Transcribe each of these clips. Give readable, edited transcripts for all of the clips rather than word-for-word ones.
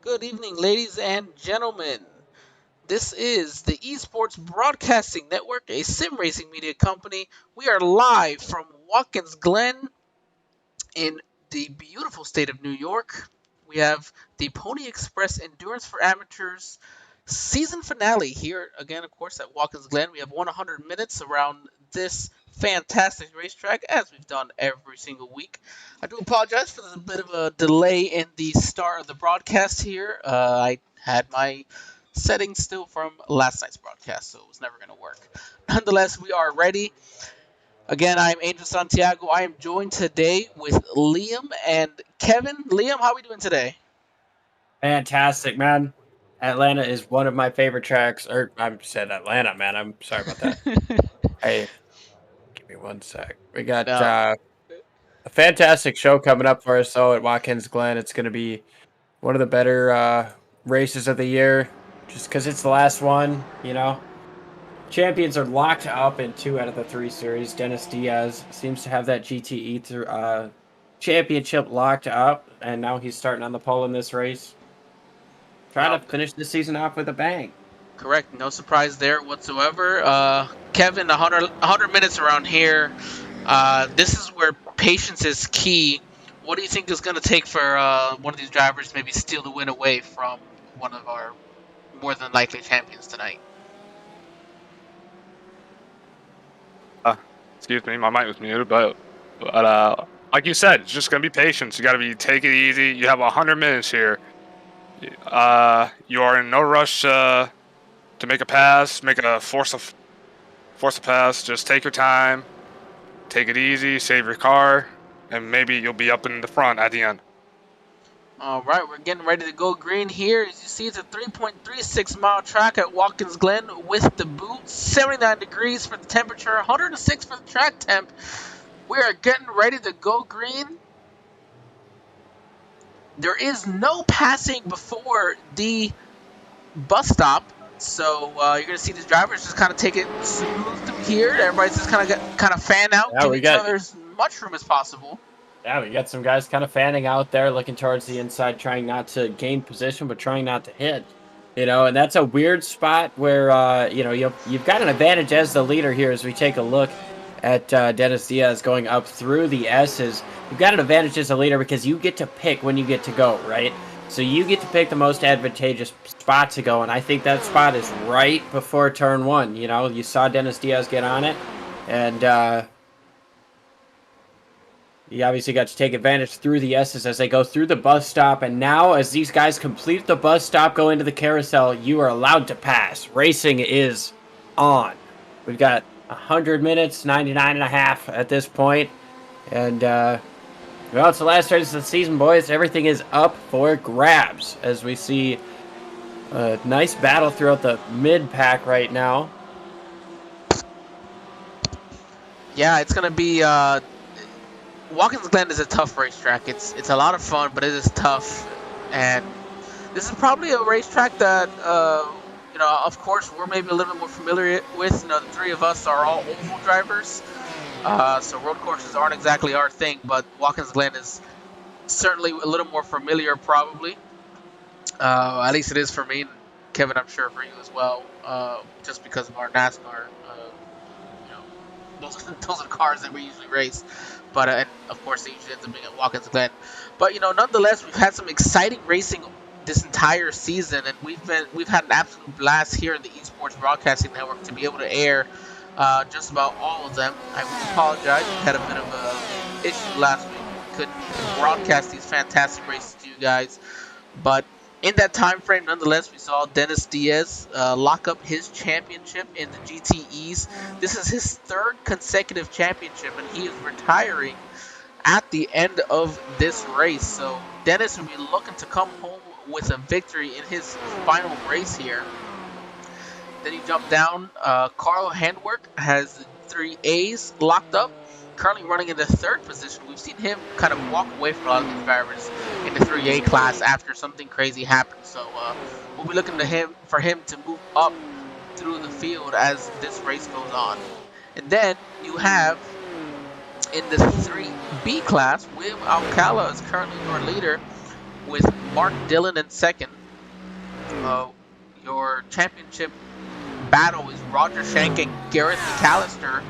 Good evening, ladies and gentlemen. This is the Esports Broadcasting Network, a sim racing media company. We are live from Watkins, Glen in the beautiful state of New York. We have the Pony Express Endurance for Amateurs season finale here again, of course, at Watkins Glen. We have 100 minutes around this fantastic racetrack, as we've done every single week. I do apologize for the bit of a delay in the start of the broadcast here. I had my settings still from last night's broadcast, so it was never going to work. Nonetheless, we are ready. Again, I'm Angel Santiago. I am joined today with Liam and Kevin. Liam, how are we doing today? Fantastic, man. Atlanta is one of my favorite tracks. Or I said Atlanta, man. I'm sorry about that. Hey, give me one sec. We got No, a fantastic show coming up for us, though, at Watkins Glen. It's going to be one of the better races of the year, just because it's the last one. Champions are locked up in 2 out of the 3 series. Dennis Diaz seems to have that championship locked up, and now he's starting on the pole in this race. Trying no, to finish the season off with a bang. correct. No surprise there whatsoever. Kevin, 100 minutes around here. This is where patience is key. What do you think is going to take for one of these drivers to maybe steal the win away from one of our more than likely champions tonight? Uh, Excuse me, my mic was muted, but like you said, it's just gonna be patience. You gotta take it easy. You have 100 minutes here. You are in no rush to make a pass, force a pass. Just take your time, take it easy, save your car, and maybe you'll be up in the front at the end. All right, we're getting ready to go green here. As you see, it's a 3.36 mile track at Watkins Glen with the boot. 79 degrees for the temperature, 106 for the track temp. We are getting ready to go green. There is no passing before the bus stop, so you're gonna see these drivers just kind of take it smooth through here. Everybody's just kind of fan out, Yeah, give we each got- other as much room as possible. Yeah, we got some guys kind of fanning out there, looking towards the inside, trying not to gain position, but trying not to hit. And that's a weird spot where, you've got an advantage as the leader here as we take a look at Dennis Diaz going up through the S's. You've got an advantage as a leader because you get to pick when you get to go, right? So you get to pick the most advantageous spot to go, and I think that spot is right before turn 1. You saw Dennis Diaz get on it, and you obviously got to take advantage through the S's as they go through the bus stop. And now, as these guys complete the bus stop, go into the carousel, you are allowed to pass. Racing is on. We've got 100 minutes, 99 and a half at this point. And, well, it's the last race of the season, boys. Everything is up for grabs as we see a nice battle throughout the mid-pack right now. Yeah, it's gonna be. Watkins Glen is a tough racetrack. It's a lot of fun, but it is tough. And this is probably a racetrack that, of course, we're maybe a little bit more familiar with. The 3 of us are all oval drivers, so road courses aren't exactly our thing. But Watkins Glen is certainly a little more familiar, probably. At least it is for me, and Kevin, I'm sure for you as well, just because of our NASCAR. Those are the cars that we usually race. But and of course, it usually ends up being at Watkins Glen. But nonetheless, we've had some exciting racing this entire season, and we've had an absolute blast here in the Esports Broadcasting Network to be able to air just about all of them. I apologize, we had a bit of a issue last week. We couldn't broadcast these fantastic races to you guys, but in that time frame, nonetheless, we saw Dennis Diaz lock up his championship in the GTEs. This is his 3rd consecutive championship, and he is retiring at the end of this race. So Dennis will be looking to come home with a victory in his final race here. Then you jump down. Carl Handwerk has 3 A's locked up, currently running in the 3rd position. We've seen him kind of walk away from a lot of these drivers in the 3A class after something crazy happened. So we'll be looking for him to move up through the field as this race goes on. And then you have in the 3B class, William Alcala is currently your leader with Mark Dillon in second. Your championship battle is Roger Shank and Gareth Mcallister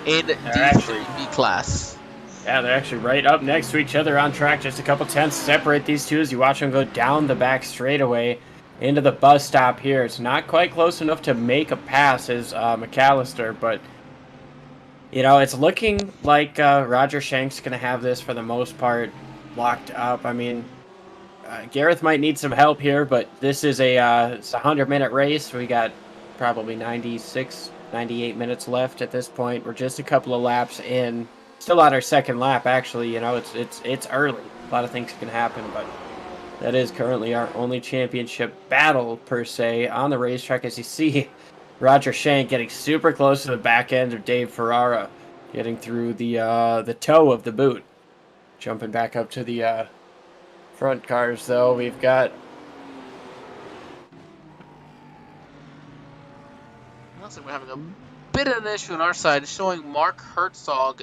in the 3B class. Yeah, they're actually right up next to each other on track. Just a couple tenths separate these two as you watch them go down the back straightaway into the bus stop here. It's not quite close enough to make a pass as Mcallister, but you know, it's looking like Roger Shank's going to have this for the most part locked up. I mean, Gareth might need some help here, but this is it's a 100-minute race. We got probably 96, 98 minutes left at this point. We're just a couple of laps in. Still on our second lap, actually. You know, it's early. A lot of things can happen, but that is currently our only championship battle, per se, on the racetrack. As you see, Roger Shank getting super close to the back end of Dave Ferrara, getting through the toe of the boot. Jumping back up to the front cars, though, we've got... Looks like we're having a bit of an issue on our side. It's showing Mark Herzog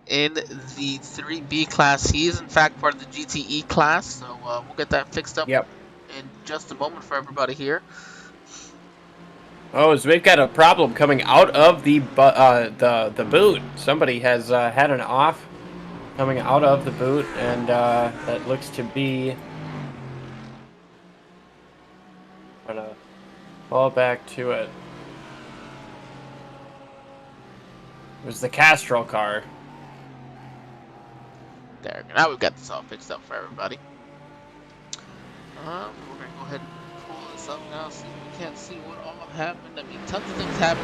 in the 3B class. He is, in fact, part of the GTE class, so we'll get that fixed up in just a moment for everybody here. Oh, so we've got a problem coming out of the boot. Somebody has had an off coming out of the boot, and that looks to be... I'm gonna fall back to it. It was the Castrol car. There, now we've got this all fixed up for everybody. We're gonna go ahead and pull this up now so we can't see what all happened. I mean, tons of things can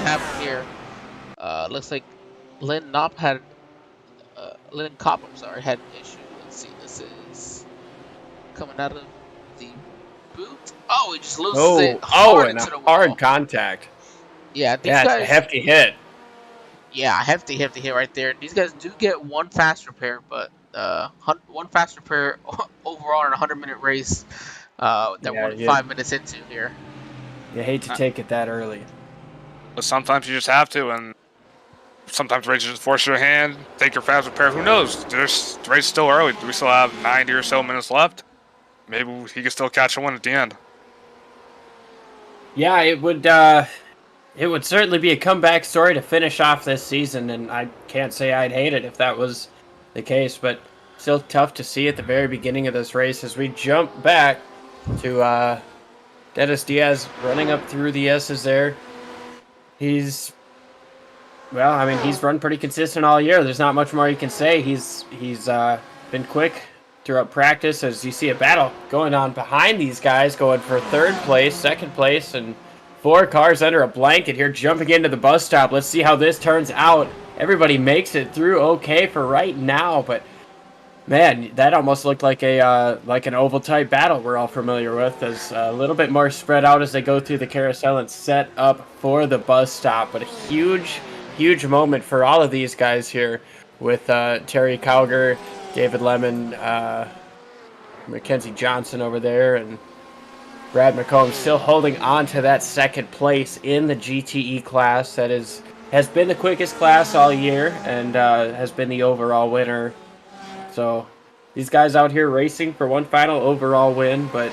happen here. Looks like Lynn Kopp had an issue. Let's see, this is coming out of the boot. Oh, he just loses it hard into the wall. Hard contact. Yeah, these guys, guys, it's a hefty hit. Yeah, hefty hit right there. These guys do get one fast repair, but one fast repair overall in a 100-minute race that we're 5 minutes into here. You hate to take it that early. But sometimes you just have to, and sometimes races just force your hand, take your fast repair. Who knows? The race is still early. We still have 90 or so minutes left. Maybe he can still catch a win at the end. Yeah, it would certainly be a comeback story to finish off this season, and I can't say I'd hate it if that was the case, but still tough to see at the very beginning of this race as we jump back to Dennis Diaz running up through the S's there. He's run pretty consistent all year. There's not much more you can say. He's been quick throughout practice as you see a battle going on behind these guys, going for third place, second place, and 4 cars under a blanket here, jumping into the bus stop. Let's see how this turns out. Everybody makes it through okay for right now, but man, that almost looked like an oval type battle we're all familiar with. As a little bit more spread out as they go through the carousel and set up for the bus stop. But a huge moment for all of these guys here with Terry Cowger, David Lehman, Mackenzie Johnson over there, and Brad McComb still holding on to that second place in the GTE class. That has been the quickest class all year and has been the overall winner. So these guys out here racing for one final overall win, but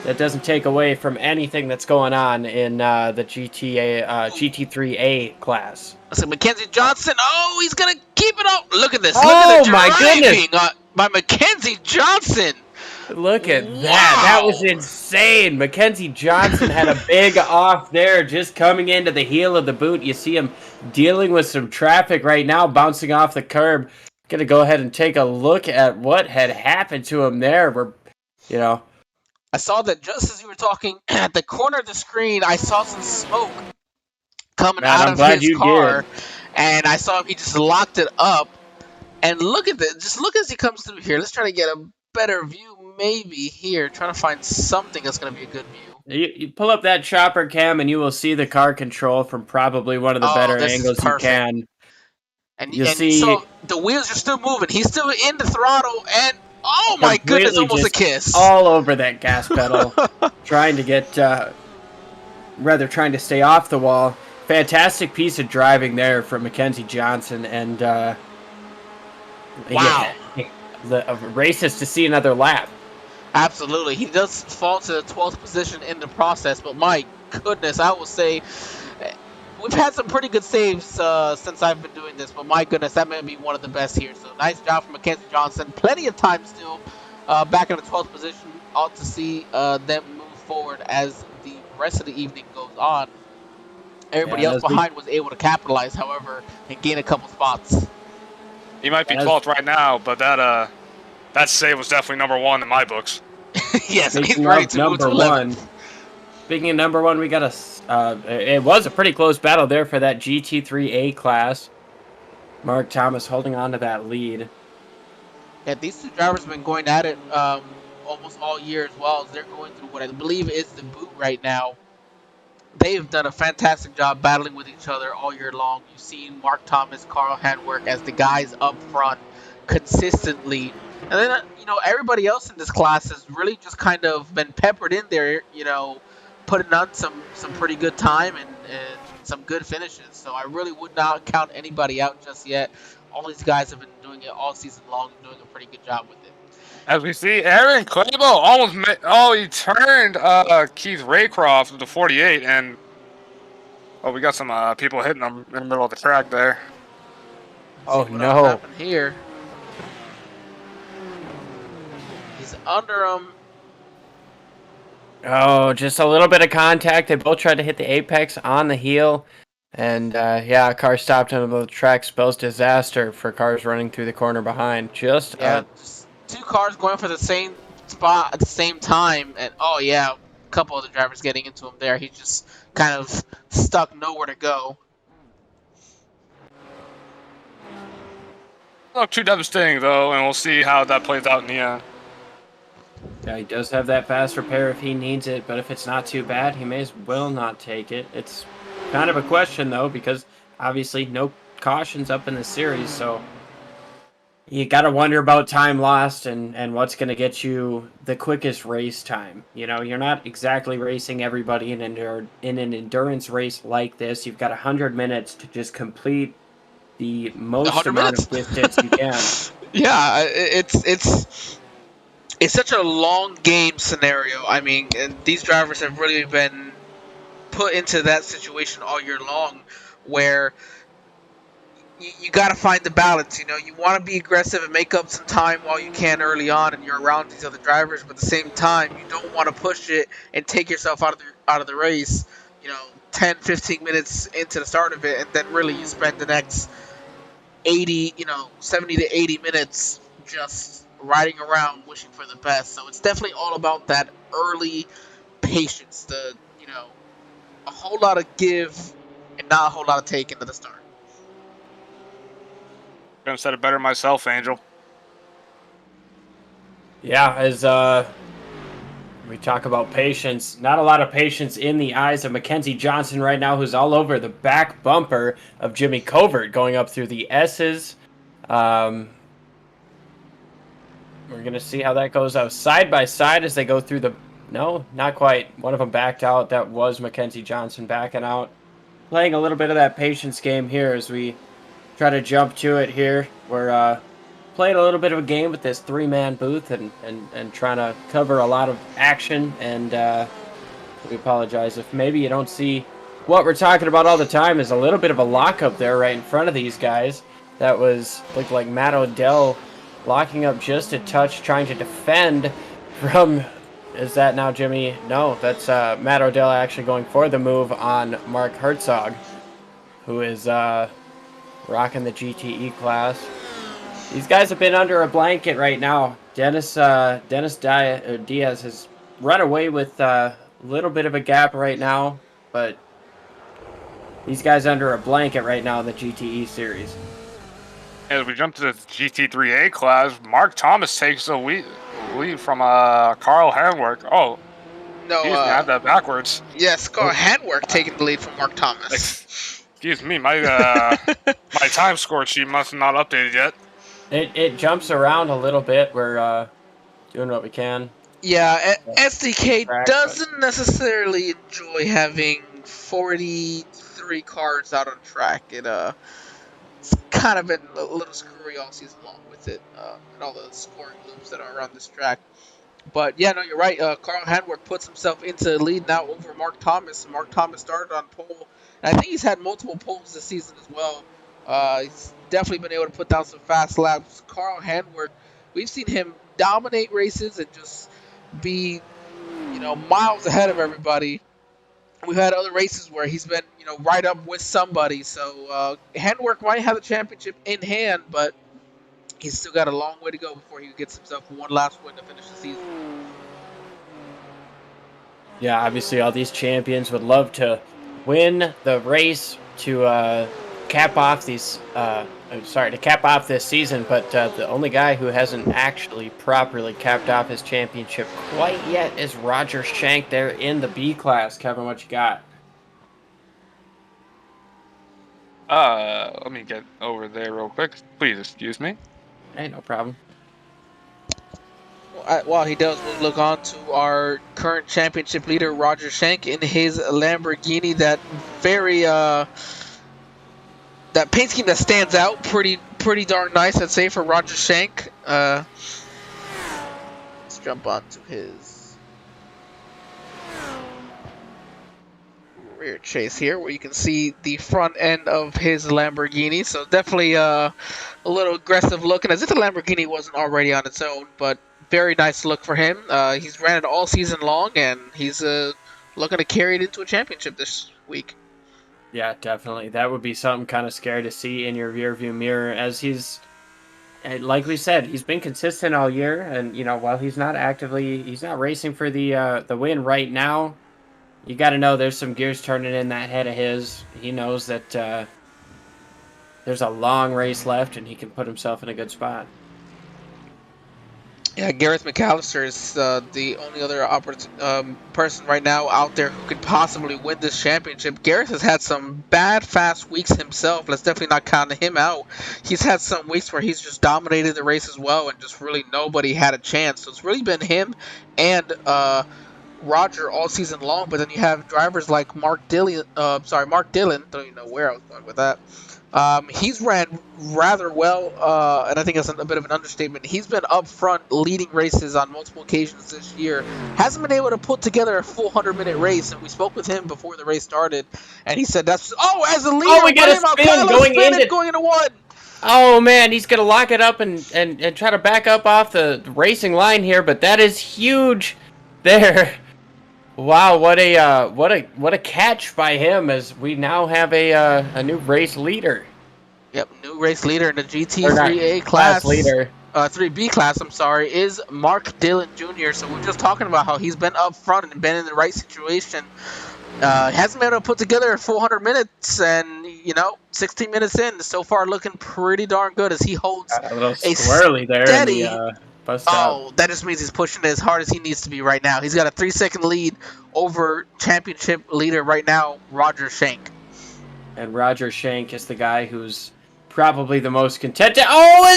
that doesn't take away from anything that's going on in the GT3A class. So Mackenzie Johnson, he's going to keep it up. Look at this. Look Oh, at the my driving by Mackenzie Johnson. Look at that. That was insane. Mackenzie Johnson had a big off there, just coming into the heel of the boot. You see him dealing with some traffic right now, bouncing off the curb. Going to go ahead and take a look at what had happened to him there. I saw that just as you were talking, at the corner of the screen, I saw some smoke coming out of his car. And I saw he just locked it up. And look at this. Just look as he comes through here. Let's try to get a better view maybe here. Trying to find something that's going to be a good view. You pull up that chopper cam and you will see the car control from probably one of the better angles you can. And see, so the wheels are still moving. He's still in the throttle, and oh my goodness, almost a kiss. All over that gas pedal, trying to stay off the wall. Fantastic piece of driving there from Mackenzie Johnson, and wow, the racist to see another lap. Absolutely. He does fall to the 12th position in the process, but my goodness, I will say we've had some pretty good saves since I've been doing this, but my goodness, that may be one of the best here. So nice job from Mackenzie Johnson. Plenty of time still back in the 12th position. Ought to see them move forward as the rest of the evening goes on. Yeah, Everybody and else as we behind was able to capitalize, however, and gain a couple spots. He might be and as 12th right now, but that save was definitely number one in my books. Yes, and he's speaking ready of to move to number 11th. one, speaking of number one, we got it was a pretty close battle there for that GT3A class. Mark Thomas holding on to that lead. Yeah, these two drivers have been going at it almost all year as well as they're going through what I believe is the boot right now. They've done a fantastic job battling with each other all year long. You've seen Mark Thomas, Carl Handwerk as the guys up front consistently. And then, everybody else in this class has really just kind of been peppered in there, putting on some pretty good time and some good finishes. So I really would not count anybody out just yet. All these guys have been doing it all season long and doing a pretty good job with it. As we see, Aaron Clabo he turned Keith Raycroft with the 48, and we got some people hitting him in the middle of the track there. Oh What else no! happened here? He's under him. Oh, just a little bit of contact. They both tried to hit the apex on the heel. And, yeah, a car stopped in the middle of the track. Spells disaster for cars running through the corner behind. Just Two cars going for the same spot at the same time, and a couple other drivers getting into him there. He's just kind of stuck nowhere to go. Not too devastating though, and we'll see how that plays out in the end. Yeah, he does have that fast repair if he needs it, but if it's not too bad, he may as well not take it. It's kind of a question, though, because obviously no cautions up in the series, so you got to wonder about time lost and what's going to get you the quickest race time. You know, you're not exactly racing everybody in an endurance race like this. You've got 100 minutes to just complete the most amount of distance you can. Yeah, it's such a long game scenario. I mean, and these drivers have really been put into that situation all year long, where you got to find the balance. You want to be aggressive and make up some time while you can early on, and you're around these other drivers. But at the same time, you don't want to push it and take yourself out of the race. 10, 15 minutes into the start of it, and then really you spend the next 70 to 80 minutes just riding around wishing for the best. So it's definitely all about that early patience. A whole lot of give and not a whole lot of take into the start. Couldn't have said it better myself, Angel. Yeah, as we talk about patience, not a lot of patience in the eyes of Mackenzie Johnson right now, who's all over the back bumper of Jimmy Covert going up through the S's. We're going to see how that goes out side by side as they go through the... No, not quite. One of them backed out. That was Mackenzie Johnson backing out. Playing a little bit of that patience game here as we try to jump to it here. We're playing a little bit of a game with this three-man booth and trying to cover a lot of action. And we apologize if maybe you don't see what we're talking about all the time is a little bit of a lockup there right in front of these guys. That looked like Matt Odell locking up just a touch, trying to defend from... Is that now Jimmy? No, that's Matt Odell actually going for the move on Mark Herzog, who is rocking the GTE class. These guys have been under a blanket right now. Dennis Diaz has run away with a little bit of a gap right now, but these guys under a blanket right now in the GTE series. As we jump to the GT3A class, Mark Thomas takes the lead from Carl Handwerk. Oh, no, I had that backwards. Yes, Carl Handwerk taking the lead from Mark Thomas. Excuse me, my my time score sheet must have not updated yet. It jumps around a little bit. We're doing what we can. Yeah, SDK doesn't necessarily enjoy having 43 cars out on track. It's kind of been a little screwy all season long with it, and all the scoring loops that are around this track. But yeah, no, you're right. Carl Handwerk puts himself into the lead now over Mark Thomas. Mark Thomas started on pole, and I think he's had multiple poles this season as well. He's definitely been able to put down some fast laps. Carl Handwerk, we've seen him dominate races and just be, miles ahead of everybody. We've had other races where he's been, right up with somebody. So Handwerk might have the championship in hand, but he's still got a long way to go before he gets himself one last win to finish the season. Yeah, obviously all these champions would love to win the race to cap off these. To cap off this season, but the only guy who hasn't actually properly capped off his championship quite yet is Roger Shank there in the B class. Kevin, what you got? Let me get over there real quick. Please excuse me. Hey, no problem. While he does, we'll look on to our current championship leader, Roger Shank, in his Lamborghini. That that paint scheme that stands out pretty darn nice, I'd say, for Roger Shank. Let's jump on to his rear chase here, where you can see the front end of his Lamborghini. So definitely a little aggressive looking, as if the Lamborghini wasn't already on its own, but very nice look for him. He's ran it all season long, and he's looking to carry it into a championship this week. Yeah, definitely. That would be something kind of scary to see in your rearview mirror, as he's, like we said, he's been consistent all year, and while he's not racing for the win right now, you got to know there's some gears turning in that head of his. He knows that there's a long race left, and he can put himself in a good spot. Yeah, Gareth Mcallister is the only other person right now out there who could possibly win this championship. Gareth has had some bad, fast weeks himself. Let's definitely not count him out. He's had some weeks where he's just dominated the race as well, and just really nobody had a chance. So it's really been him and Roger all season long. But then you have drivers like Mark Dillon. Don't even know where I was going with that. He's ran rather well, and I think that's a bit of an understatement. He's been up front leading races on multiple occasions this year. Hasn't been able to put together a full 100-minute race, and we spoke with him before the race started, and he said that's as a leader. We got a spin going into one. Oh man, he's gonna lock it up and try to back up off the racing line here, but that is huge there. Wow, what a catch by him, as we now have a new race leader. Yep, new race leader in the GT3A class. Leader. 3B class, I'm sorry, is Mark Dillon Jr. So we're just talking about how he's been up front and been in the right situation. Hasn't been able to put together a 400 minutes, and 16 minutes in, so far looking pretty darn good as he holds a little swirly there. Steady. Oh, that just means he's pushing it as hard as he needs to be right now. He's got a 3-second lead over championship leader right now, Roger Shank. And Roger Shank is the guy who's probably the most contented. Can he hold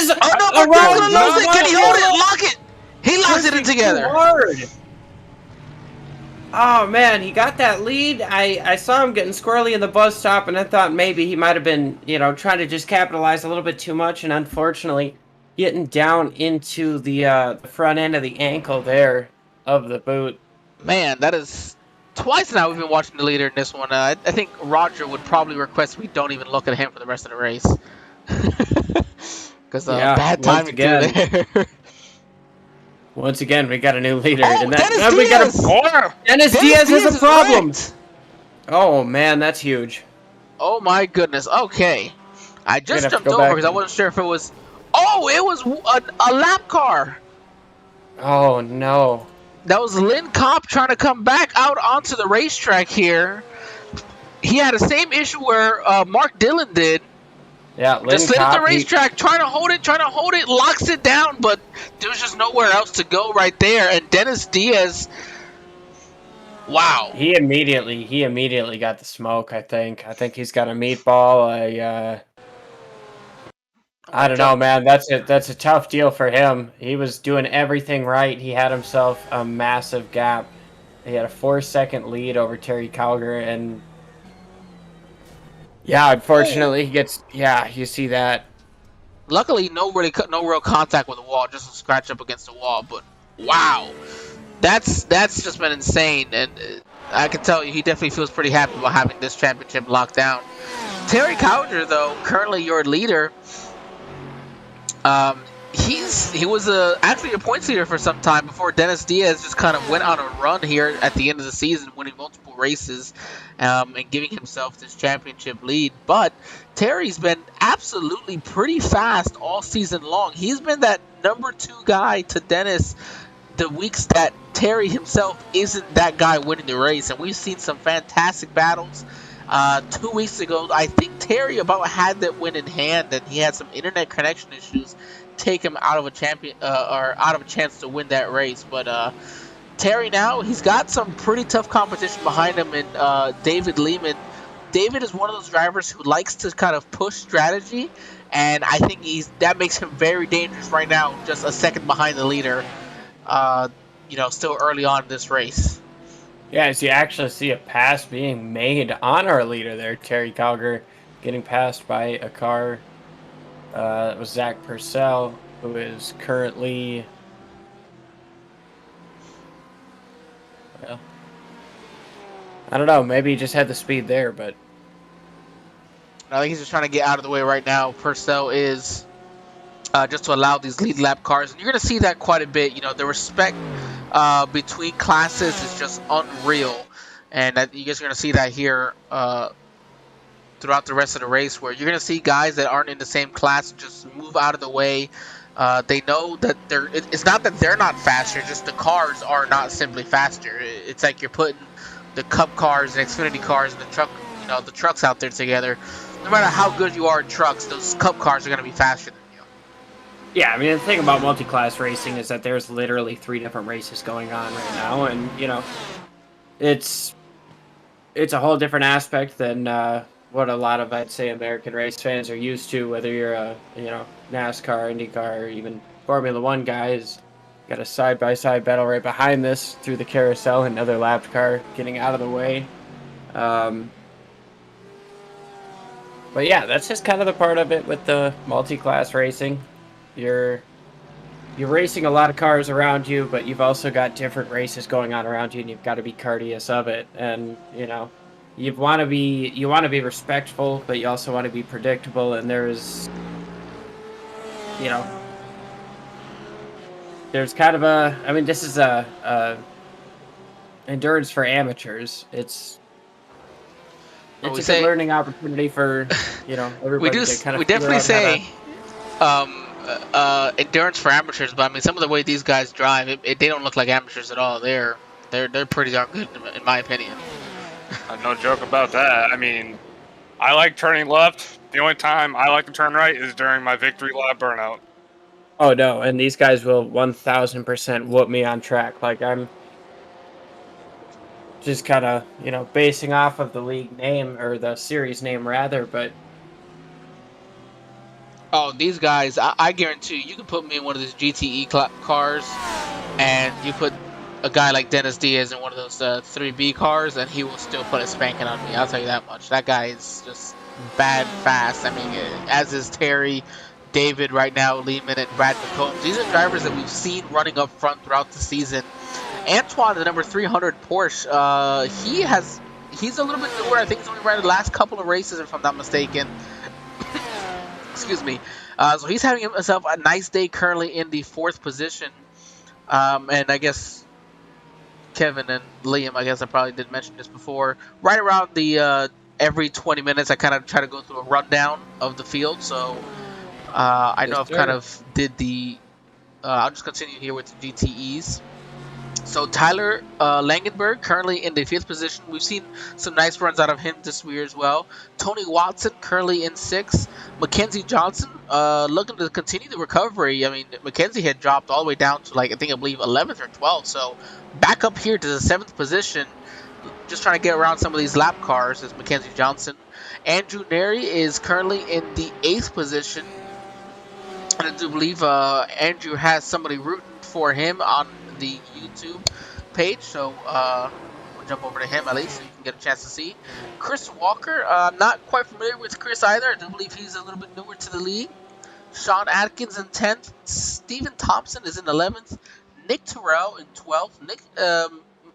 it? Lock it! He locks it in together. Oh man, he got that lead. I saw him getting squirrely in the bus stop, and I thought maybe he might have been, trying to just capitalize a little bit too much, and unfortunately getting down into the front end of the ankle there of the boot. Man, that is twice now we've been watching the leader in this one. I think Roger would probably request we don't even look at him for the rest of the race. Because bad timing there. Once again, we got a new leader. Dennis Diaz has a problem. Oh man, that's huge. Oh my goodness. Okay. I just jumped over because I wasn't sure if it was... Oh, it was a lap car. Oh, no. That was Lynn Kopp trying to come back out onto the racetrack here. He had the same issue where Mark Dillon did. Yeah, Lynn just Kopp, the racetrack, trying to hold it, locks it down, but there was just nowhere else to go right there. And Dennis Diaz, wow. He immediately got the smoke, I think. I think he's got a meatball. I don't know, man. That's a tough deal for him. He was doing everything right. He had himself a massive gap. He had a 4-second lead over Terry Calger, and unfortunately he gets. Yeah, you see that. Luckily, no real contact with the wall, just a scratch up against the wall. But Wow, that's just been insane, and I can tell you he definitely feels pretty happy about having this championship locked down. Terry Cowder, though, currently your leader. He was actually a points leader for some time before Dennis Diaz just kind of went on a run here at the end of the season, winning multiple races, and giving himself this championship lead. But Terry's been absolutely pretty fast all season long. He's been that number 2 guy to Dennis the weeks that Terry himself isn't that guy winning the race, and we've seen some fantastic battles. 2 weeks ago, I think Terry about had that win in hand, and he had some internet connection issues take him out of a out of a chance to win that race. But Terry now, he's got some pretty tough competition behind him in David Lehman. David is one of those drivers who likes to kind of push strategy, and I think that makes him very dangerous right now, just a second behind the leader. Still early on in this race. Yeah, as you actually see a pass being made on our leader there, Terry Cowger getting passed by a car. It was Zach Purcell, who is currently... Well, I don't know, maybe he just had the speed there, but... I think he's just trying to get out of the way right now. Purcell is... just to allow these lead lap cars. And you're going to see that quite a bit. The respect between classes is just unreal. And you guys are going to see that here throughout the rest of the race, where you're going to see guys that aren't in the same class just move out of the way. They know that it's not that they're not faster, just the cars are not simply faster. It's like you're putting the Cup cars and Xfinity cars and the trucks out there together. No matter how good you are in trucks, those Cup cars are going to be faster than you. Yeah, I mean, the thing about multi-class racing is that there's literally 3 different races going on right now, and, it's a whole different aspect than what a lot of, I'd say, American race fans are used to, whether you're a, NASCAR, IndyCar, or even Formula One guys. Got a side-by-side battle right behind this through the carousel, another lapped car getting out of the way. But yeah, that's just kind of the part of it with the multi-class racing. You're racing a lot of cars around you, but you've also got different races going on around you, and you've got to be courteous of it. And you want to be respectful, but you also want to be predictable. And there's kind of this is a endurance for amateurs. It's a good learning opportunity for everybody to kind of. We definitely say. Endurance for amateurs, but I mean, some of the way these guys drive, they don't look like amateurs at all. They're pretty darn good, in my opinion. No joke about that. I mean, I like turning left. The only time I like to turn right is during my victory lap burnout. Oh no, and these guys will 1000% whoop me on track. Like, I'm just kind of basing off of the league name, or the series name rather, but. Oh, these guys, I guarantee you can put me in one of these GTE cars, and you put a guy like Dennis Diaz in one of those 3B cars, and he will still put a spanking on me. I'll tell you that much. That guy is just bad fast. I mean, as is Terry, David right now, Lehman, and Brad McCombs. These are drivers that we've seen running up front throughout the season. Antoine, the number 300 Porsche, he's a little bit newer. I think he's only ran the last couple of races, if I'm not mistaken. Excuse me. So he's having himself a nice day currently in the 4th position. And I guess Kevin and Liam, I probably did mention this before. Right around the every 20 minutes, I kind of try to go through a rundown of the field. So I know I've kind of did the... I'll just continue here with the GTEs. So Tyler Langenberg currently in the 5th position. We've seen some nice runs out of him this year as well. Tony Watson currently in 6th. Mackenzie Johnson looking to continue the recovery. I mean, Mackenzie had dropped all the way down to I believe 11th or 12th. So back up here to the 7th position. Just trying to get around some of these lap cars is Mackenzie Johnson. Andrew Neri is currently in the 8th position. And I do believe Andrew has somebody rooting for him on the YouTube page, so we'll jump over to him at least so you can get a chance to see. Chris Walker, I'm not quite familiar with Chris either. I do believe he's a little bit newer to the league. Sean Atkins in 10th. Stephen Thompson is in 11th. Nick Terrell in 12th. Nick,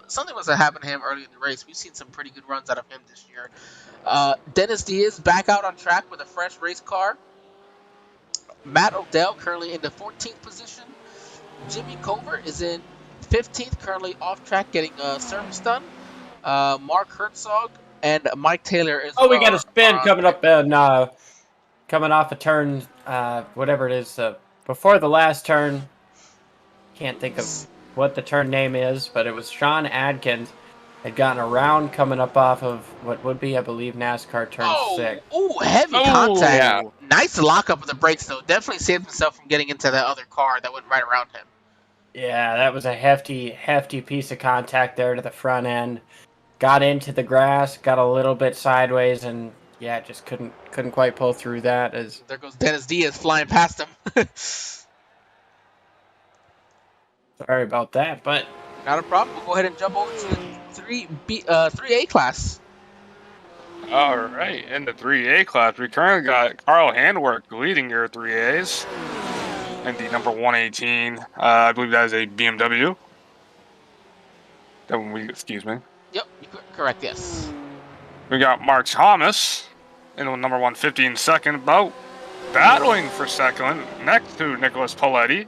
something must have happened to him early in the race. We've seen some pretty good runs out of him this year. Dennis Diaz back out on track with a fresh race car. Matt Odell currently in the 14th position. Jimmy Covert is in 15th, currently off track getting service done. Mark Herzog and Mike Taylor as Oh, well. we got a spin coming up and coming off a turn, whatever it is, before the last turn. Can't think of what the turn name is, but it was Sean Atkins had gotten around coming up off of what would be, I believe, NASCAR turn 6. Oh, heavy contact. Nice lockup of the brakes, though. Definitely saved himself from getting into that other car that went right around him. Yeah, that was a hefty piece of contact there to the front end. Got into the grass, got a little bit sideways, and yeah, just couldn't quite pull through that. As there goes Dennis Diaz flying past him. Sorry about that, but not a problem. We'll go ahead and jump over to the 3A class. All right, in the 3A class, we currently got Carl Handwerk leading your 3As. And the number 118, I believe that is a BMW. Excuse me. Yep, correct, yes. We got Mark Thomas in the number 150 in second, about battling for second, next to Nicholas Paletti.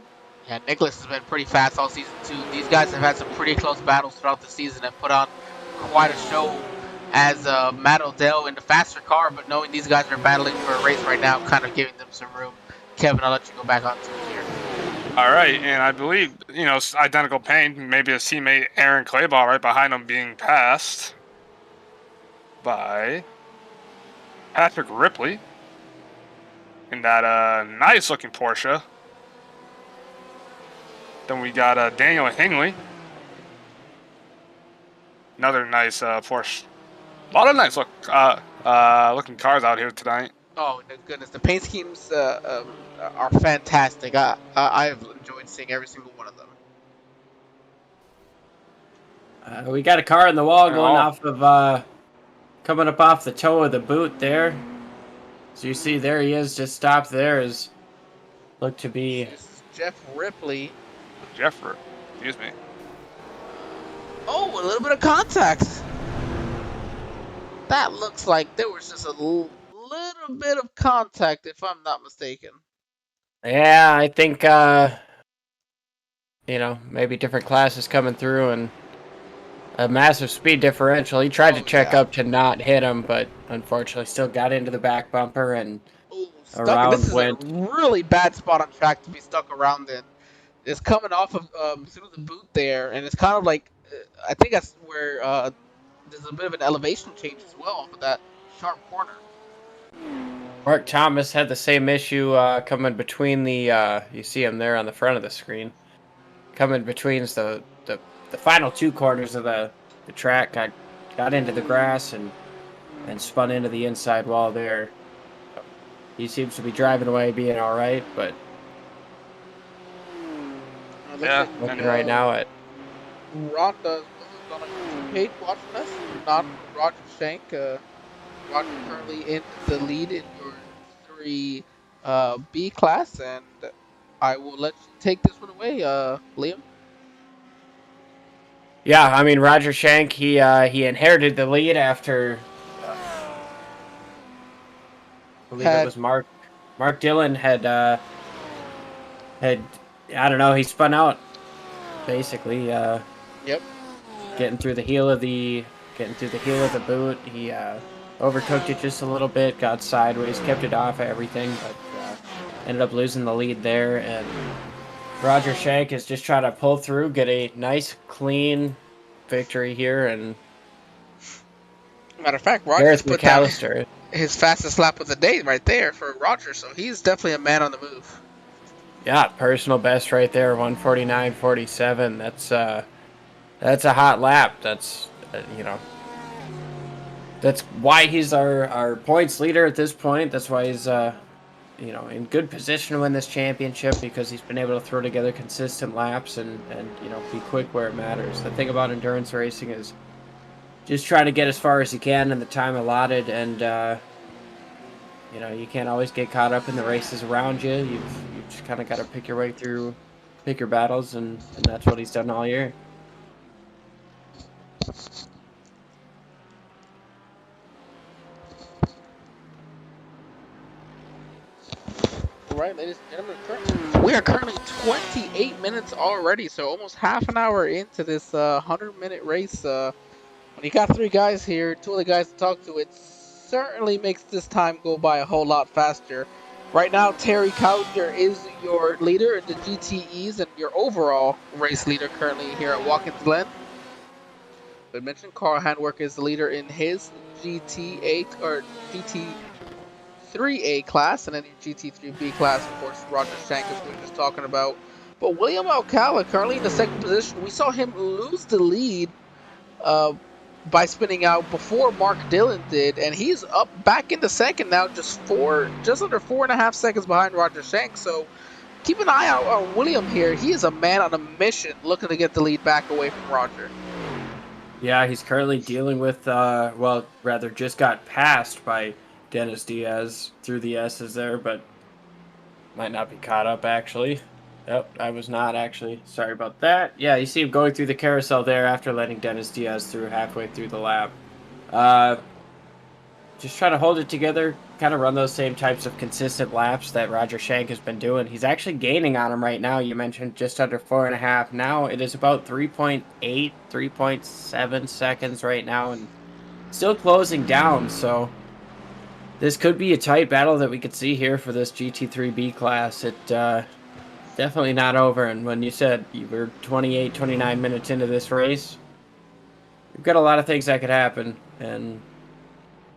Yeah, Nicholas has been pretty fast all season, too. These guys have had some pretty close battles throughout the season and put on quite a show as Matt Odell in the faster car, but knowing these guys are battling for a race right now, kind of giving them some room. Kevin, I'll let you go back on to it here. All right, and I believe, identical pain, maybe his teammate Aaron Clayball right behind him being passed by Patrick Ripley in that nice-looking Porsche. Then we got Daniel Hingley. Another nice Porsche. A lot of nice looking cars out here tonight. Oh, my goodness. The paint schemes are fantastic. I've enjoyed seeing every single one of them. We got a car in the wall going off of, coming up off the toe of the boot there. So you see there he is, just stopped there. Looked to be... This is Jeff Ripley. Excuse me. Oh, a little bit of contact. That looks like there was just a little bit of contact, if I'm not mistaken. Yeah, I think, maybe different classes coming through and a massive speed differential. He tried to check up to not hit him, but unfortunately still got into the back bumper and this is a really bad spot on track to be stuck around in. It's coming off of through the boot there, and it's kind of like, I think that's where there's a bit of an elevation change as well off of that sharp corner. Mark Thomas had the same issue coming between the, you see him there on the front of the screen, coming between the final two corners of the track, got into the grass and spun into the inside wall there. He seems to be driving away, being all right, but looking right now at Rhonda's on a page watching us, not Roger Shank. Roger currently in the lead in your 3B class, and I will let you take this one away, Liam. Yeah, I mean, Roger Shank, he inherited the lead after, I believe it was Mark Dillon had, I don't know, he spun out, basically. Yep. Getting through the heel of the boot. He overcooked it just a little bit, got sideways, kept it off of everything, but ended up losing the lead there. And Roger Shank is just trying to pull through, get a nice, clean victory here. And matter of fact, Roger's put down his fastest lap of the day right there for Roger, so he's definitely a man on the move. Yeah, personal best right there, 149.47. That's a hot lap. That's that's why he's our points leader at this point. That's why he's in good position to win this championship, because he's been able to throw together consistent laps and be quick where it matters. The thing about endurance racing is just try to get as far as you can in the time allotted, and you can't always get caught up in the races around you. You've just kind of got to pick your way through pick your battles, and that's what he's done all year. Right, ladies and gentlemen, we are currently 28 minutes already, so almost half an hour into this 100-minute race. When you got three guys here, two of the guys to talk to, it certainly makes this time go by a whole lot faster. Right now, Terry Cowger is your leader in the GTEs and your overall race leader currently here at Watkins Glen. I mentioned Carl Handwerk is the leader in his GTA or GT3A class, and then your GT3B class, of course, Roger Shank is who we were just talking about. But William Alcala currently in the second position. We saw him lose the lead by spinning out before Mark Dillon did, and he's up back in the second now, just under 4.5 seconds behind Roger Shank. So keep an eye out on William here. He is a man on a mission, looking to get the lead back away from Roger. Yeah, he's currently dealing with, just got passed by Dennis Diaz through the S's there, but might not be caught up, actually. Nope, I was not, actually. Sorry about that. Yeah, you see him going through the carousel there after letting Dennis Diaz through halfway through the lap. Just trying to hold it together, kind of run those same types of consistent laps that Roger Shank has been doing. He's actually gaining on him right now. You mentioned just under 4.5. Now it is about 3.8, 3.7 seconds right now, and still closing down. So this could be a tight battle that we could see here for this GT3B class. It definitely not over. And when you said you were 28, 29 minutes into this race, we've got a lot of things that could happen, and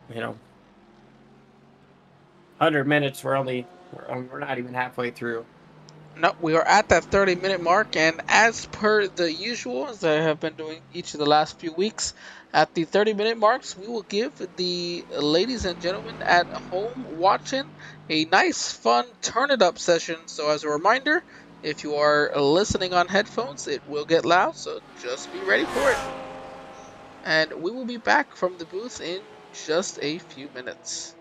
100 minutes, we're not even halfway through. No, we are at that 30-minute mark, and as per the usual, as I have been doing each of the last few weeks, at the 30-minute marks, we will give the ladies and gentlemen at home watching a nice, fun turn-it-up session. So as a reminder, if you are listening on headphones, it will get loud, so just be ready for it. And we will be back from the booth in just a few minutes.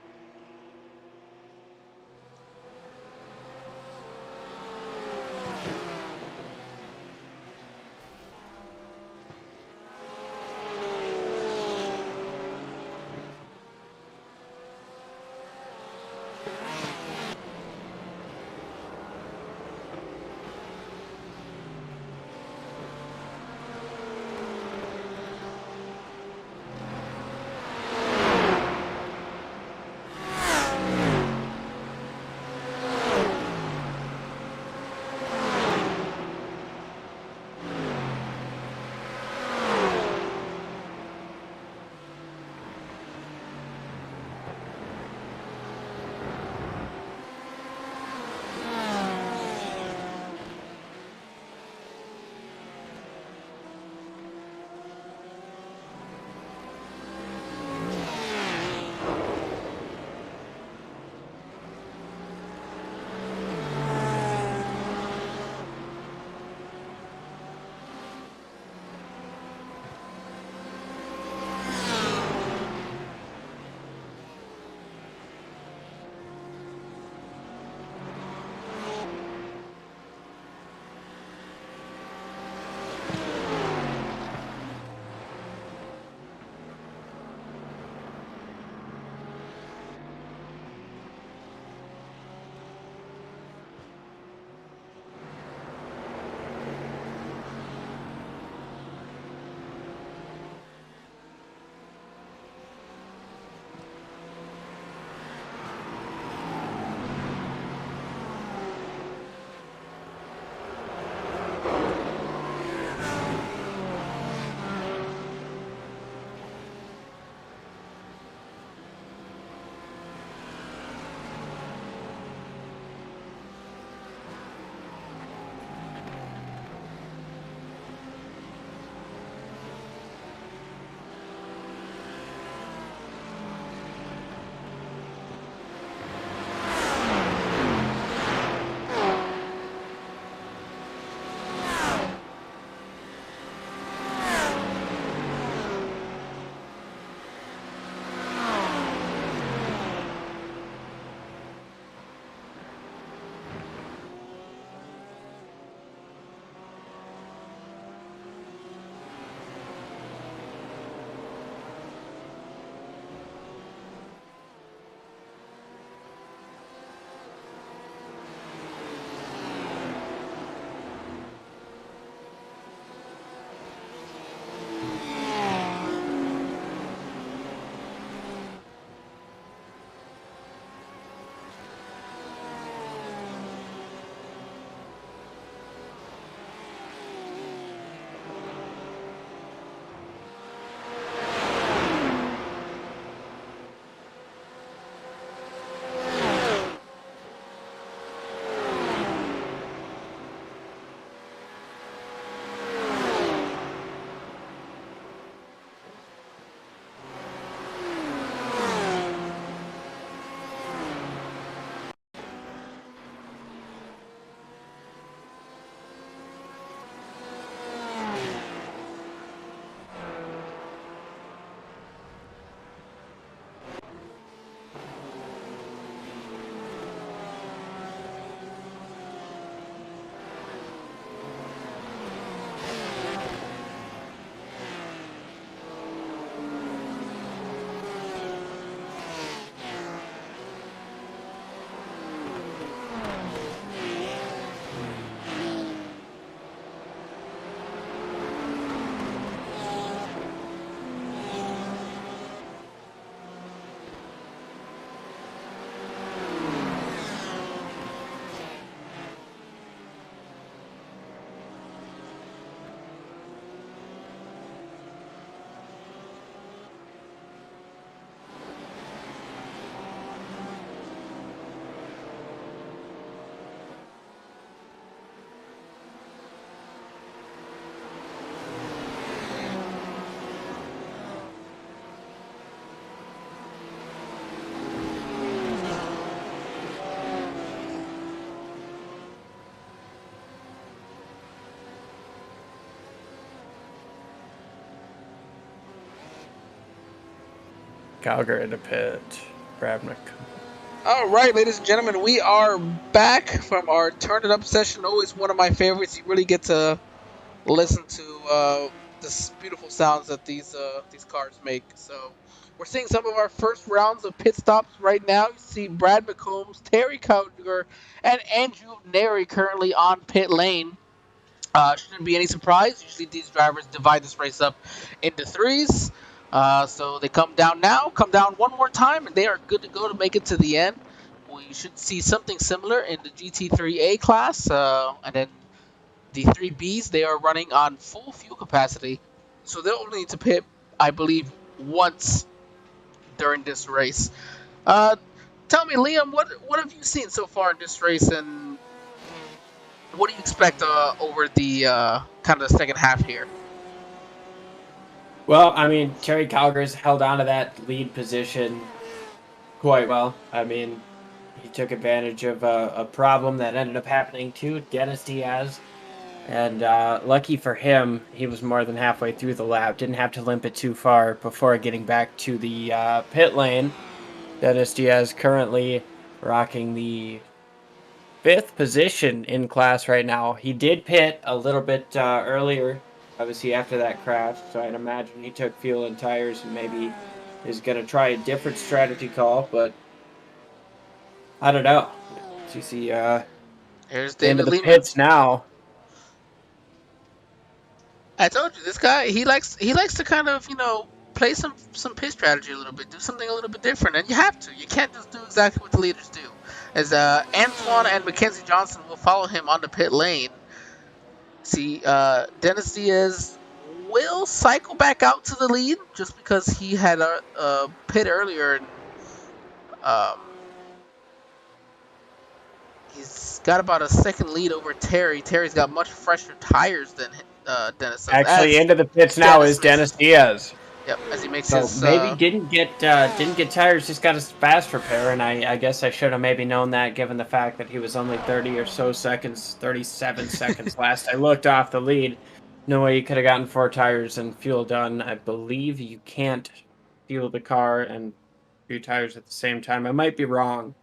Calgary in the pit. Brad Mc. All right, ladies and gentlemen, we are back from our Turn It Up session. Always one of my favorites. You really get to listen to the beautiful sounds that these cars make. So we're seeing some of our first rounds of pit stops right now. You see Brad McCombs, Terry Cowger, and Andrew Neri currently on pit lane. Shouldn't be any surprise. Usually these drivers divide this race up into threes. So they come down now, come down one more time, and they are good to go to make it to the end. We should see something similar in the GT3A class, and then the 3Bs, they are running on full fuel capacity. So they'll only need to pit, I believe, once during this race. Tell me, Liam, what have you seen so far in this race, and what do you expect over the kind of the second half here? Well, I mean, Terry Calger's held on to that lead position quite well. I mean, he took advantage of a problem that ended up happening to Dennis Diaz. And lucky for him, he was more than halfway through the lap. Didn't have to limp it too far before getting back to the pit lane. Dennis Diaz currently rocking the 5th position in class right now. He did pit a little bit earlier, obviously after that crash. So I'd imagine he took fuel and tires and maybe is going to try a different strategy call. But I don't know. You see Here's into David the Lehman. pits now. I told you this guy. He likes to kind of play some pit strategy a little bit, do something a little bit different, and you have to. You can't just do exactly what the leaders do. As Antoine and Mackenzie Johnson will follow him on the pit lane. See, Dennis Diaz will cycle back out to the lead just because he had a pit earlier. And, he's got about a second lead over Terry. Terry's got much fresher tires than Dennis does. Actually, into the pits now is Dennis Diaz. Yep, as he makes So his maybe didn't get tires, just got a fast repair, and I guess I should have maybe known that given the fact that he was only 30 or so seconds, 37 seconds last I looked off the lead. No way you could have gotten 4 tires and fuel done. I believe you can't fuel the car and 2 tires at the same time. I might be wrong.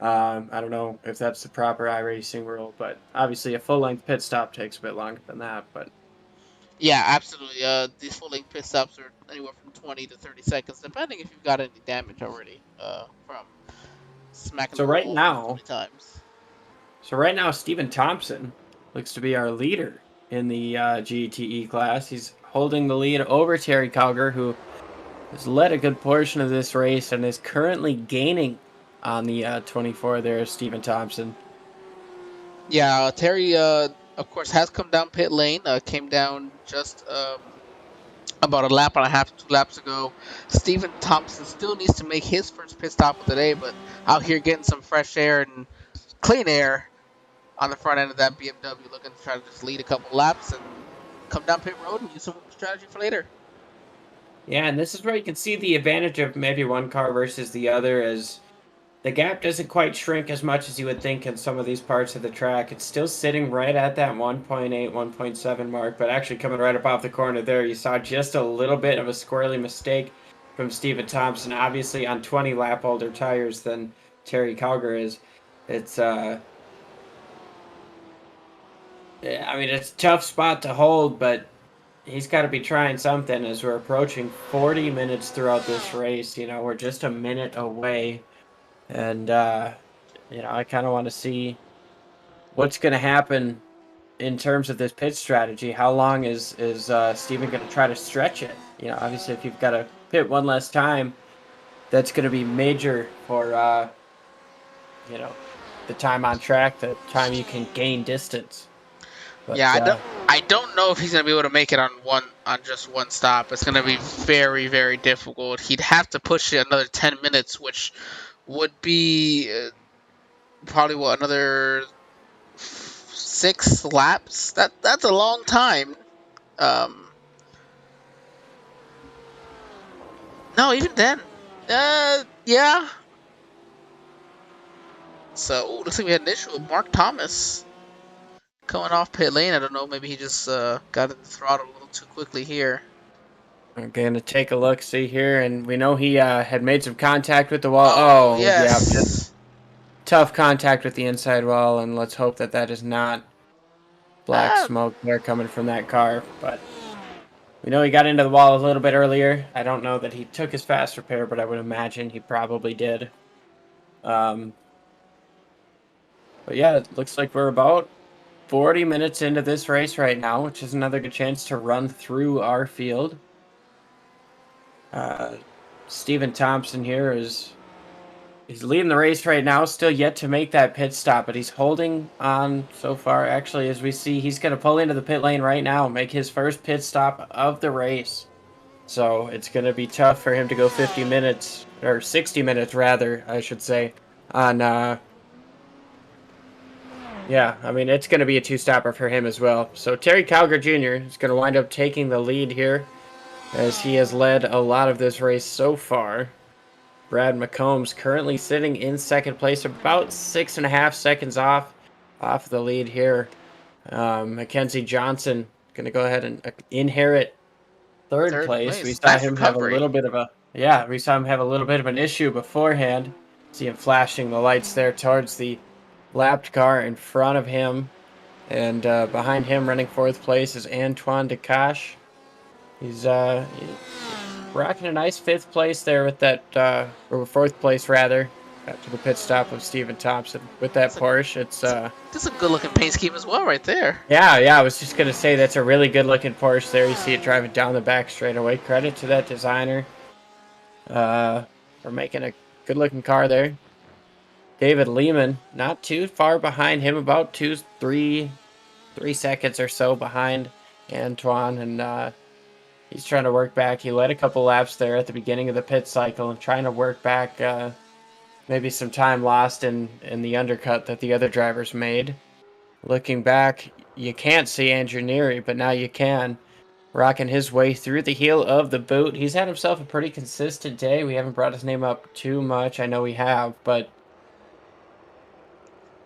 I don't know if that's the proper iRacing rule, but obviously a full-length pit stop takes a bit longer than that. But yeah, absolutely. These full-length pit stops are anywhere from 20 to 30 seconds, depending if you've got any damage already from smacking the right wall now, 20 times. So right now, Stephen Thompson looks to be our leader in the GTE class. He's holding the lead over Terry Calger, who has led a good portion of this race and is currently gaining on the 24 there, Stephen Thompson. Yeah, Terry, of course, has come down pit lane. Came down just about a lap and a half, 2 laps ago. Stephen Thompson still needs to make his first pit stop of the day, but out here getting some fresh air and clean air on the front end of that BMW, looking to try to just lead a couple laps and come down pit road and use some strategy for later. Yeah, and this is where you can see the advantage of maybe one car versus the other, as the gap doesn't quite shrink as much as you would think in some of these parts of the track. It's still sitting right at that 1.8, 1.7 mark, but actually coming right up off the corner there, you saw just a little bit of a squirrely mistake from Stephen Thompson, obviously on 20 lap older tires than Terry Calger is. It's I mean, it's a tough spot to hold, but he's got to be trying something as we're approaching 40 minutes throughout this race. We're just a minute away. And, I kind of want to see what's going to happen in terms of this pit strategy. How long is Steven going to try to stretch it? Obviously, if you've got to pit one less time, that's going to be major for, the time on track, the time you can gain distance. But, yeah, I don't know if he's gonna be able to make it on just one stop. It's gonna be very, very difficult. He'd have to push it another 10 minutes, which would be probably another 6 laps. That's a long time. No, even then. Yeah. So looks like we had an issue with Mark Thomas coming off pit lane. I don't know. Maybe he just got in the throttle a little too quickly here. We're going to take a look, see here, and we know he had made some contact with the wall. Oh Oh, yeah, just yes. tough contact with the inside wall, and let's hope that that is not black Ah, smoke there coming from that car. But we know he got into the wall a little bit earlier. I don't know that he took his fast repair, but I would imagine he probably did. But yeah, it looks like we're about 40 minutes into this race right now, which is another good chance to run through our field. Stephen Thompson here he's leading the race right now, still yet to make that pit stop, but he's holding on so far. Actually, as we see, he's going to pull into the pit lane right now, make his first pit stop of the race. So it's going to be tough for him to go 50 minutes, or 60 minutes rather, I should say, on, yeah, I mean, it's going to be a two-stopper for him as well. So Terry Calgar Jr. is going to wind up taking the lead here, as he has led a lot of this race so far. Brad McCombs currently sitting in second place, about 6.5 seconds off the lead here. Mackenzie Johnson going to go ahead and inherit third third place. We place. saw Nice him have a recovery. little bit of an issue beforehand. See him flashing the lights there towards the lapped car in front of him. And behind him, running fourth place, is Antoine Decache. He's rocking a nice fifth place there with that, or fourth place rather, after the pit stop of Stephen Thompson with that Porsche. It's This is a good looking paint scheme as well, right there. yeah, I was just gonna say that's a really good looking Porsche there. You see it driving down the back straightaway. Credit to that designer for making a good looking car there. David Lehman, not too far behind him, about 3 seconds or so behind Antoine, and he's trying to work back. He led a couple laps there at the beginning of the pit cycle and trying to work back maybe some time lost in the undercut that the other drivers made. Looking back, you can't see Andrew Neary, but now you can. Rocking his way through the heel of the boot. He's had himself a pretty consistent day. We haven't brought his name up too much. I know we have, but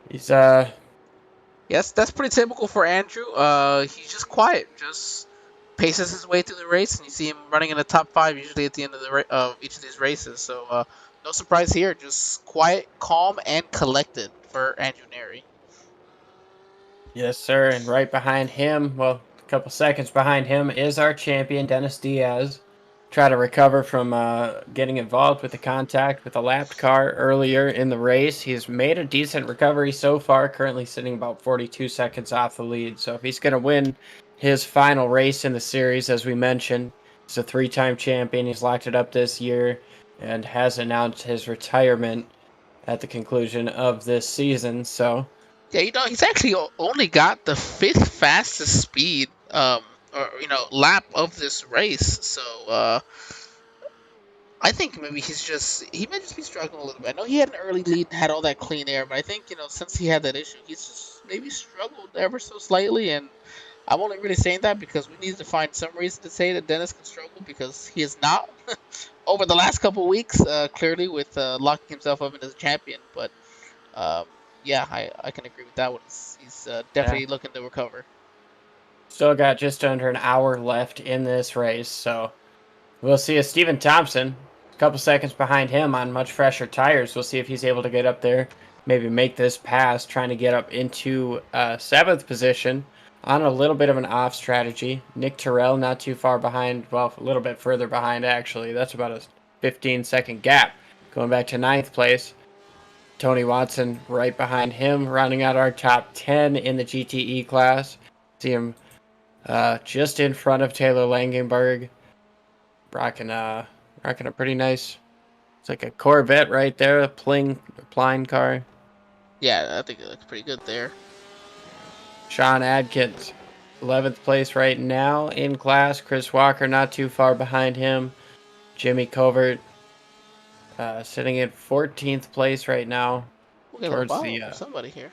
he's Yes, that's pretty typical for Andrew. He's just quiet, just paces his way through the race, and you see him running in the top five usually at the end of each of these races. So no surprise here, just quiet, calm, and collected for Andrew Neri. yes, sir. And right behind him, well, a couple seconds behind him, is our champion, Dennis Diaz. Try to recover from getting involved with the contact with a lapped car earlier in the race. He's made a decent recovery so far, currently sitting about 42 seconds off the lead. So if he's going to win his final race in the series, as we mentioned, he's a 3-time champion. He's locked it up this year and has announced his retirement at the conclusion of this season. So Yeah, he's actually only got the fifth fastest speed, or lap of this race. So I think maybe he might just be struggling a little bit. I know he had an early lead, had all that clean air, but I think since he had that issue, he's just maybe struggled ever so slightly. And I'm only really saying that because we need to find some reason to say that Dennis can struggle because he is not over the last couple of weeks, clearly with locking himself up as a champion. But yeah, I can agree with that one. He's definitely looking to recover. still got just under an hour left in this race. So we'll see if Stephen Thompson, a couple seconds behind him on much fresher tires. We'll see if he's able to get up there, maybe make this pass, trying to get up into 7th position on a little bit of an off strategy. Nick Terrell not too far behind, well, a little bit further behind actually. That's about a 15-second gap. Going back to 9th place. Tony Watson right behind him, rounding out our top 10 in the GTE class. See him just in front of Taylor Langenberg. Rocking a pretty nice, it's like a Corvette right there, a Pline car. Yeah, I think it looks pretty good there. Sean Atkins, 11th place right now in class. Chris Walker not too far behind him. Jimmy Covert sitting at 14th place right now. We'll get a little bottle from somebody here.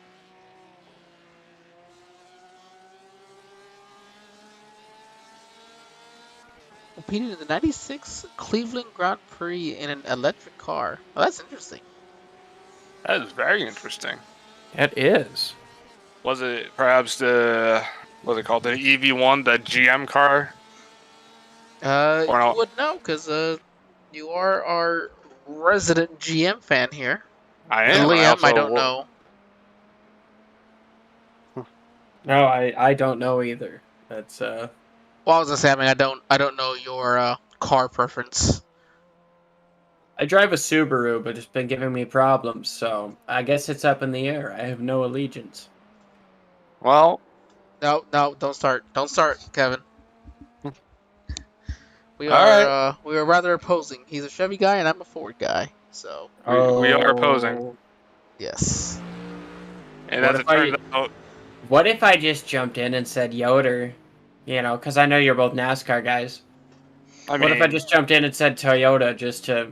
Competed in the '96 Cleveland Grand Prix in an electric car. Oh, that's interesting. That is very interesting. It is. Was it perhaps what's it called, the EV1, the GM car? Or You no? would know because you are our resident GM fan here. I And am. I Liam, I also. don't know. No, I don't know either. That's Well, I was gonna say, I mean, I don't know your car preference. I drive a Subaru, but it's been giving me problems, so I guess it's up in the air. I have no allegiance. Well, No, no, don't start, Kevin. all right. We are rather opposing. He's a Chevy guy, and I'm a Ford guy. So We are opposing. yes. And What as if it turns out, What if I just jumped in and said Yoder? You know, because I know you're both NASCAR guys. I What if I mean, just jumped in and said Toyota just to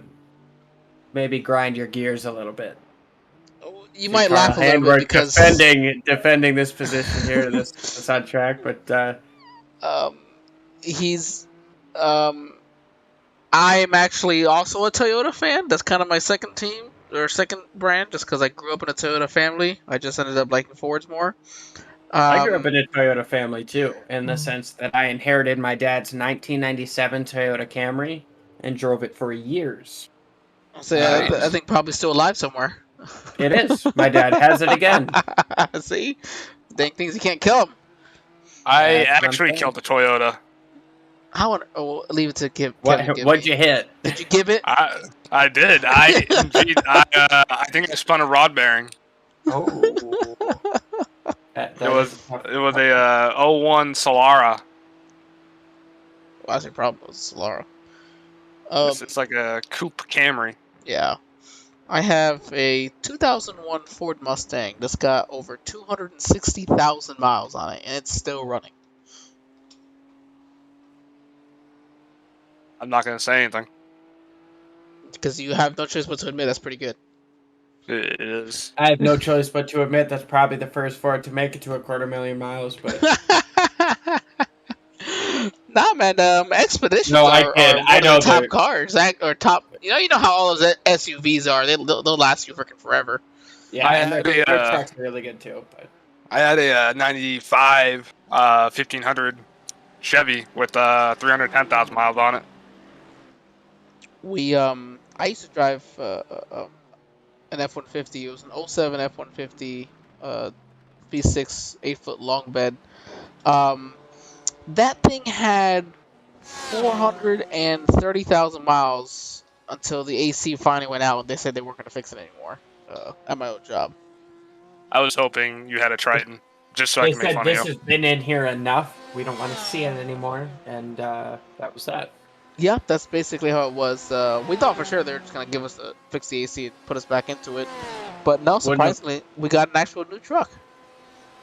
maybe grind your gears a little bit? You See, might Carl laugh a little bit Handwerk because defending this position here, this on track, but um, he's I'm actually also a Toyota fan. That's kind of my second team or second brand, just because I grew up in a Toyota family. I just ended up liking Fords more. I grew up Um, in a Toyota family too, in the sense that I inherited my dad's 1997 Toyota Camry and drove it for years. so I nice. think probably still alive somewhere. It is. My dad has it again. See, dang things you can't kill him. I That's what I'm actually saying. killed the Toyota. How on? Oh, leave it to Kevin. What? Give What'd me. you hit? Did you give it? I did. I think I spun a rod bearing. Oh, that It is was a tough. it was a '01 Solara. Well, that's your problem with Solara. It's like a coupe Camry. Yeah. I have a 2001 Ford Mustang that's got over 260,000 miles on it, and it's still running. I'm not gonna say anything. Because you have no choice but to admit that's pretty good. It is. I have no choice but to admit that's probably the first Ford to make it to 250,000 miles. But Nah, man. Expeditions no, I kid. are I one of know the top the. cars, or top. You know how all those SUVs are. They'll last you freaking forever. Yeah, I and had their a trucks are really good too. But I had a '95 1500 Chevy with 310,000 miles on it. I used to drive an F-150. It was an '07 F-150, V6, 8-foot long bed. Um, that thing had 430,000 miles until the AC finally went out and they said they weren't going to fix it anymore at my old job. I was hoping you had a Triton, just so I they can make said fun this of you. has been in here enough. We don't want to see it anymore, and that was that. Yeah, that's basically how it was. We thought for sure they were just going to give us fix the AC and put us back into it. But no, surprisingly, we got an actual new truck.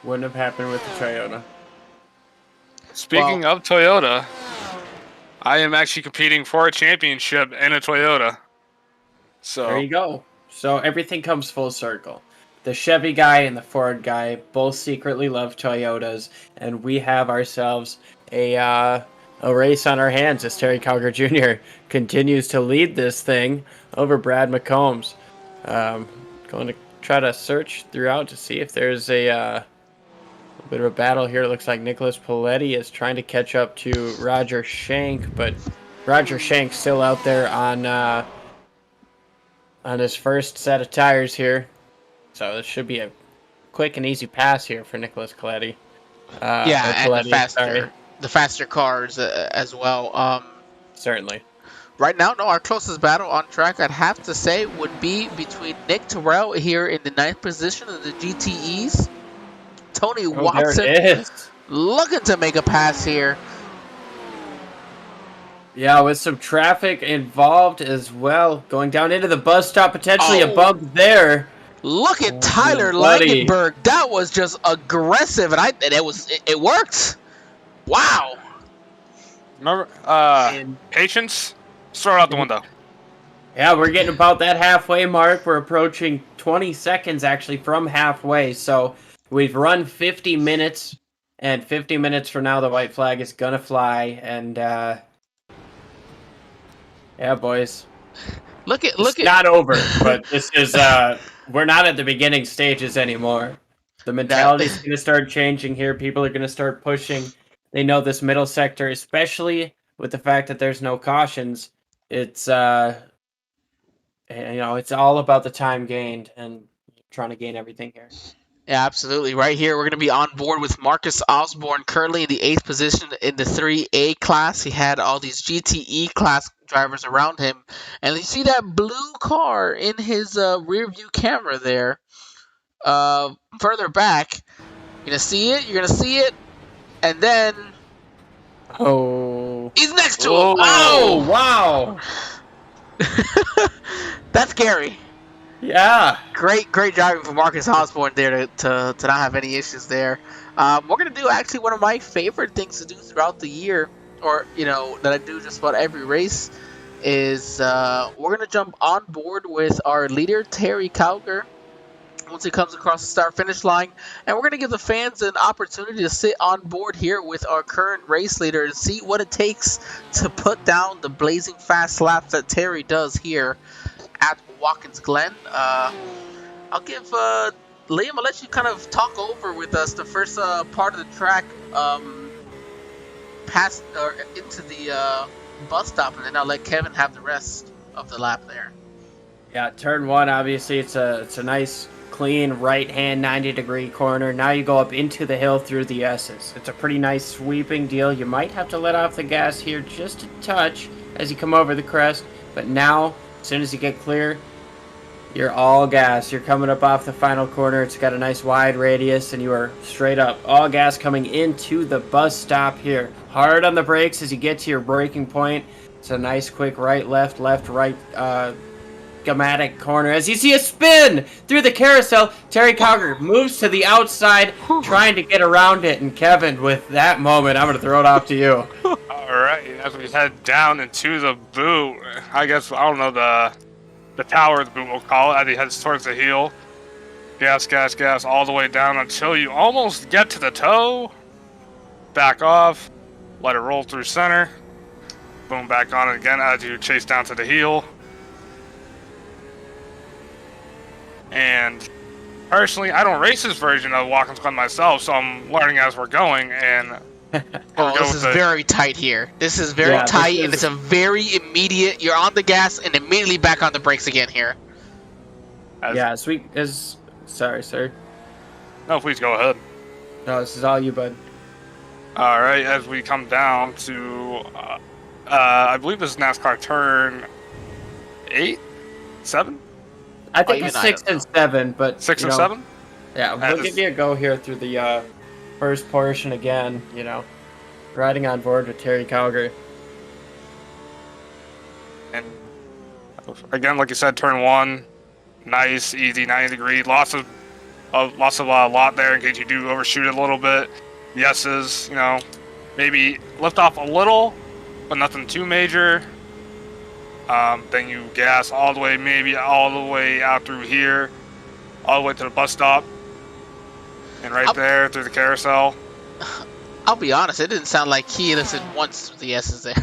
Wouldn't have happened with the Toyota. Speaking of Toyota, I am actually competing for a championship in a Toyota. So There you go. So everything comes full circle. The Chevy guy and the Ford guy both secretly love Toyotas, and we have ourselves a race on our hands as Terry Cowger Jr. continues to lead this thing over Brad McCombs. Going to try to search throughout to see if there's a bit of a battle here. It looks like Nicholas Paletti is trying to catch up to Roger Shank, but Roger Shank's still out there on his first set of tires here. So this should be a quick and easy pass here for Nicholas Coletti. Yeah, and Paletti, the faster cars as well. Certainly. Right now, no, our closest battle on track, I'd have to say, would be between Nick Terrell here in the 9th position of the GTEs. Tony Watson there it is. looking to make a pass here. Yeah, with some traffic involved as well. Going down into the bus stop, potentially a bump there. Look at Tyler buddy. Langenberg. That was just aggressive, and it worked. Wow. remember, patience, throw it out the window. Yeah, we're getting about that halfway mark. We're approaching 20 seconds actually from halfway. So we've run 50 minutes, and 50 minutes from now the white flag is gonna fly. And yeah, boys. It's not over, but this is we're not at the beginning stages anymore. The mentality's going to start changing here. People are going to start pushing. They know this middle sector, especially with the fact that there's no cautions, it's it's all about the time gained and trying to gain everything here. Yeah, absolutely. Right here, we're going to be on board with Marcus Osborne, currently in the 8th position in the 3A class. He had all these GTE class drivers around him. And you see that blue car in his rear view camera there. Further back, you're going to see it, and then Oh. he's next to him. Oh, Oh! wow. That's scary. Yeah. Great driving from Marcus Osborne there to not have any issues there. We're going to do actually one of my favorite things to do throughout the year, or, that I do just about every race, is we're going to jump on board with our leader, Terry Cowger, once he comes across the start-finish line. And we're going to give the fans an opportunity to sit on board here with our current race leader and see what it takes to put down the blazing fast laps that Terry does here at Watkins Glen. I'll give Liam, I'll let you kind of talk over with us the first part of the track past or into the bus stop, and then I'll let Kevin have the rest of the lap there. Yeah, turn 1, obviously it's a nice clean right hand 90-degree corner. Now you go up into the hill through the S's. It's a pretty nice sweeping deal. You might have to let off the gas here just a touch as you come over the crest, but now as soon as you get clear, you're all gas. You're coming up off the final corner. It's got a nice wide radius, and you are straight up. All gas coming into the bus stop here. Hard on the brakes as you get to your braking point. It's a nice quick right, left, right, schematic corner. As you see a spin through the carousel, Terry Cowger moves to the outside, trying to get around it. And Kevin, with that moment, I'm going to throw it off to you. All right, as we head down into the boot, I guess, I don't know, the tower of the boot, we'll call it, as he heads towards the heel. Gas, all the way down until you almost get to the toe. Back off, let it roll through center. Boom, back on it again as you chase down to the heel. And personally, I don't race this version of Watkins Glen myself, so I'm learning as we're going, and this is very tight here. This is very tight, and it's a very immediate. You're on the gas and immediately back on the brakes again here. Sorry, sir. No, please go ahead. No, this is all you, bud. All right, as we come down to, I believe this is NASCAR turn 8, 7. I think it's 6 and 7, but 6 and 7. Yeah, we'll give you a go here through the first portion again. Riding on board with Terry Cowger. And again, like you said, turn 1, nice, easy, 90-degree. Lots of lot there in case you do overshoot it a little bit. Yeses, maybe lift off a little, but nothing too major. Then you gas all the way, maybe all the way out through here, all the way to the bus stop, and there through the carousel. I'll be honest, it didn't sound like he listened once to the S's there.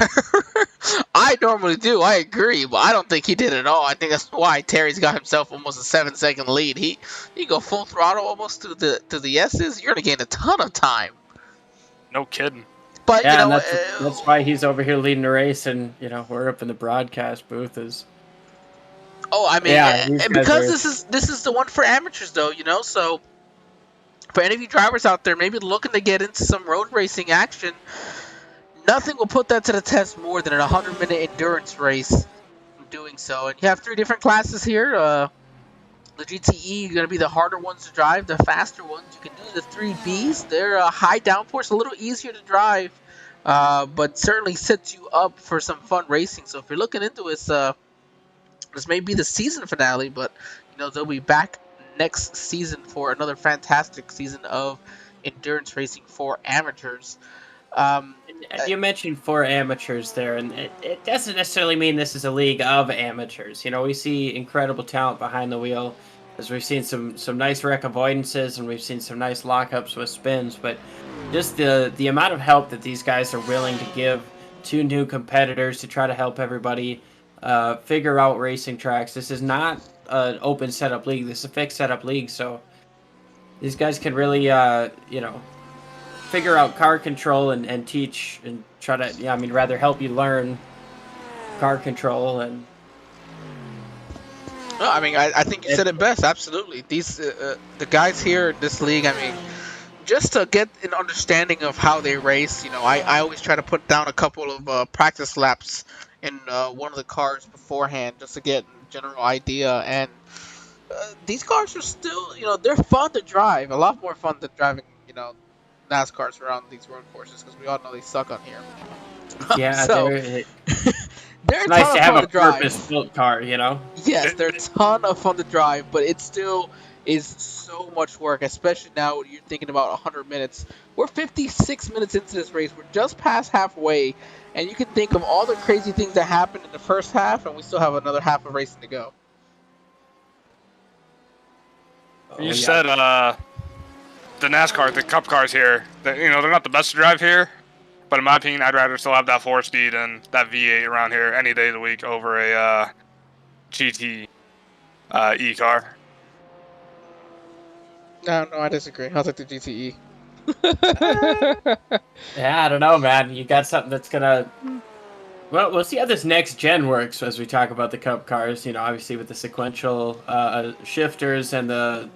I normally do, I agree, but I don't think he did at all. I think that's why Terry's got himself almost a 7-second lead. He go full throttle almost to the S's. You're gonna gain a ton of time. No kidding. But that's why he's over here leading the race, and we're up in the broadcast booth. Because this is the one for amateurs, though. So for any of you drivers out there, maybe looking to get into some road racing action, nothing will put that to the test more than a 100-minute endurance race. Doing so, and you have 3 different classes here. The GTE are going to be the harder ones to drive. The faster ones, you can do the 3Bs. They're high downforce, a little easier to drive, but certainly sets you up for some fun racing. So if you're looking into this, this may be the season finale, but they'll be back next season for another fantastic season of endurance racing for amateurs. You mentioned 4 amateurs there, and it doesn't necessarily mean this is a league of amateurs. We see incredible talent behind the wheel, as we've seen some nice wreck avoidances, and we've seen some nice lockups with spins, but just the amount of help that these guys are willing to give to new competitors to try to help everybody figure out racing tracks. This is not an open setup league. This is a fixed setup league, so these guys can really, figure out car control and teach and try to, yeah, I mean, rather help you learn car control and. No, I mean, I think you said it best. Absolutely, these the guys here in this league. I mean, just to get an understanding of how they race, I always try to put down a couple of practice laps in one of the cars beforehand, just to get a general idea. And these cars are still, they're fun to drive. A lot more fun than driving, NASCARs around these road courses, because we all know they suck on here. Yeah, So they're it's a nice ton to of have fun a to drive. purpose-built car, Yes, they're a ton of fun to drive, but it still is so much work, especially now when you're thinking about 100 minutes. We're 56 minutes into this race. We're just past halfway, and you can think of all the crazy things that happened in the first half, and we still have another half of racing to go. You said the NASCAR, the Cup cars here, they're not the best to drive here, but in my opinion, I'd rather still have that 4-speed and that V8 around here any day of the week over a GT E car. No, I disagree. I'll take the GTE. Yeah, I don't know, man. You got something that's gonna. Well, we'll see how this next gen works as we talk about the Cup cars. Obviously with the sequential shifters and the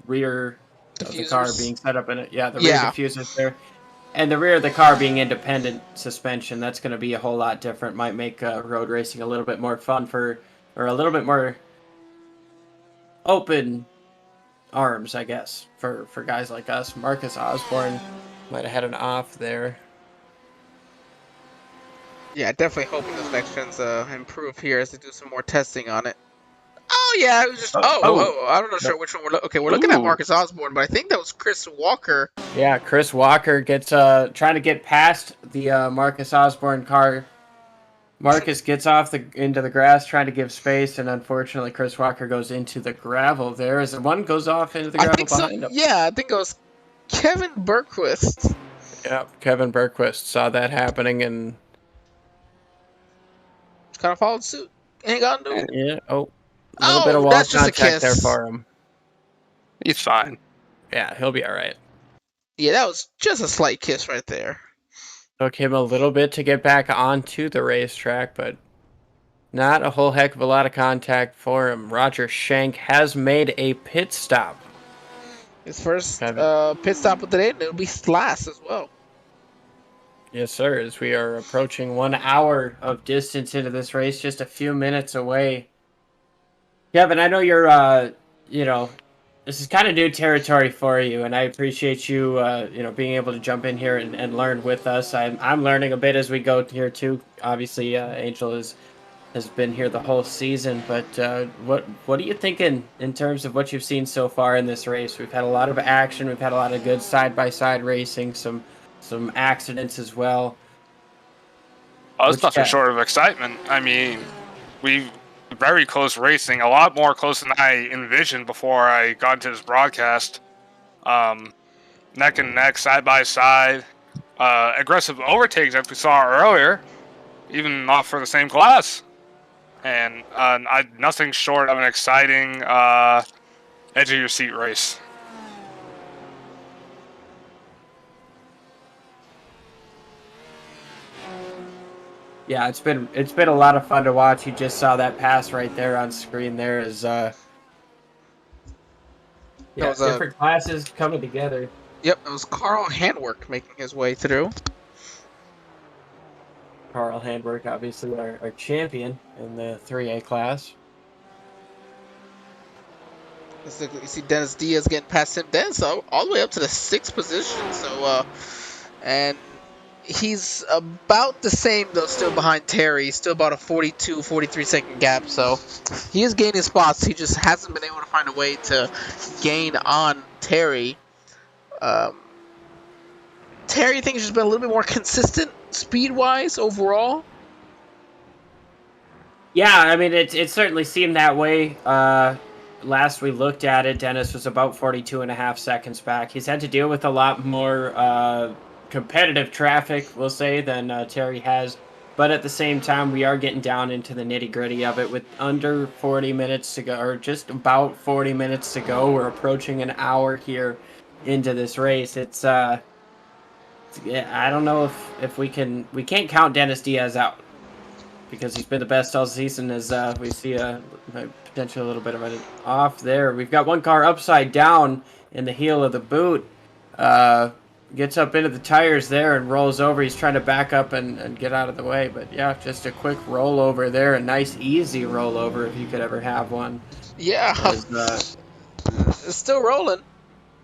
rear of the car Diffusers. being set up in it. Yeah, the rear Yeah. diffusers there. And the rear of the car being independent suspension, that's going to be a whole lot different. Might make road racing a little bit more fun or a little bit more open arms, I guess, for guys like us. Marcus Osborne might have had an off there. Yeah, definitely hoping those next gens improve here as they do some more testing on it. Oh yeah, it was just I'm not sure which one we're looking at Marcus Osborne, but I think that was Chris Walker. Yeah, Chris Walker gets trying to get past the Marcus Osborne car. Marcus gets off into the grass trying to give space, and unfortunately Chris Walker goes into the gravel there as one goes off into the gravel behind him. Yeah, I think it was Kevin Bergquist. Yeah, Kevin Bergquist saw that happening and kind of followed suit. Ain't got to do it. Yeah, a little bit of wall contact there for him. He's fine. Yeah, he'll be all right. Yeah, that was just a slight kiss right there. Took him a little bit to get back onto the racetrack, but not a whole heck of a lot of contact for him. Roger Shank has made a pit stop. His first pit stop of the day, and it'll be last as well. Yes, sir, as we are approaching 1 hour of distance into this race, just a few minutes away. Kevin, I know you're, this is kind of new territory for you, and I appreciate you, being able to jump in here and learn with us. I'm learning a bit as we go here too. Obviously, Angel has been here the whole season, but what are you thinking in terms of what you've seen so far in this race? We've had a lot of action. We've had a lot of good side-by-side racing, some accidents as well. Oh, it's nothing short of excitement. I mean, we've very close racing, a lot more close than I envisioned before I got into this broadcast. Neck and neck, side by side, aggressive overtakes that we saw earlier, even not for the same class, and nothing short of an exciting edge of your seat race. Yeah, it's been a lot of fun to watch. You just saw that pass right there on screen. There is different classes coming together. Yep, it was Carl Handwork making his way through. Carl Handwork, obviously our champion in the 3A class. You see Dennis Diaz getting past him. Dennis all the way up to the 6th position. So, and he's about the same, though, still behind Terry. Still about a 42, 43 second gap. So he is gaining spots. He just hasn't been able to find a way to gain on Terry. Terry, I think, has just been a little bit more consistent speed-wise overall. Yeah, I mean, it certainly seemed that way. Last we looked at it, Dennis was about 42.5 seconds back. He's had to deal with a lot more competitive traffic, we'll say, than Terry has. But at the same time, we are getting down into the nitty-gritty of it with under 40 minutes to go, or just about 40 minutes to go. We're approaching an hour here into this race. It's yeah, I don't know if we can't count Dennis Diaz out because he's been the best all season. As we see a potentially a little bit of an off there. We've got one car upside down in the heel of the boot. Gets up into the tires there and rolls over. He's trying to back up and get out of the way. But yeah, just a quick rollover there. A nice, easy rollover if you could ever have one. Yeah, As, it's still rolling.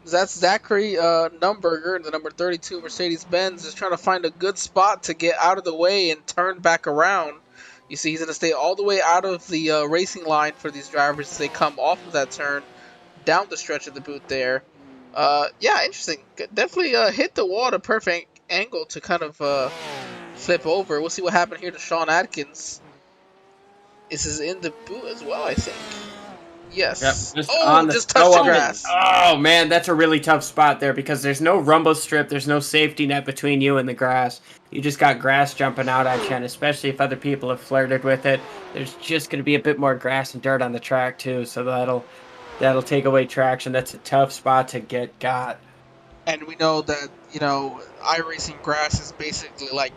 That's Zachary Numberger, the number 32 Mercedes-Benz, is trying to find a good spot to get out of the way and turn back around. You see, he's going to stay all the way out of the racing line for these drivers as they come off of that turn down the stretch of the boot there. Yeah, interesting. Definitely hit the wall at a perfect angle to kind of flip over. We'll see what happened here to Sean Atkins. This is in the boot as well, I think. Yes. Yep, just touched the grass. Oh, man, that's a really tough spot there because there's no rumble strip. There's no safety net between you and the grass. You just got grass jumping out at you, and especially if other people have flirted with it, there's just going to be a bit more grass and dirt on the track, too, so that'll take away traction. That's a tough spot to get got. And we know that, iRacing grass is basically like,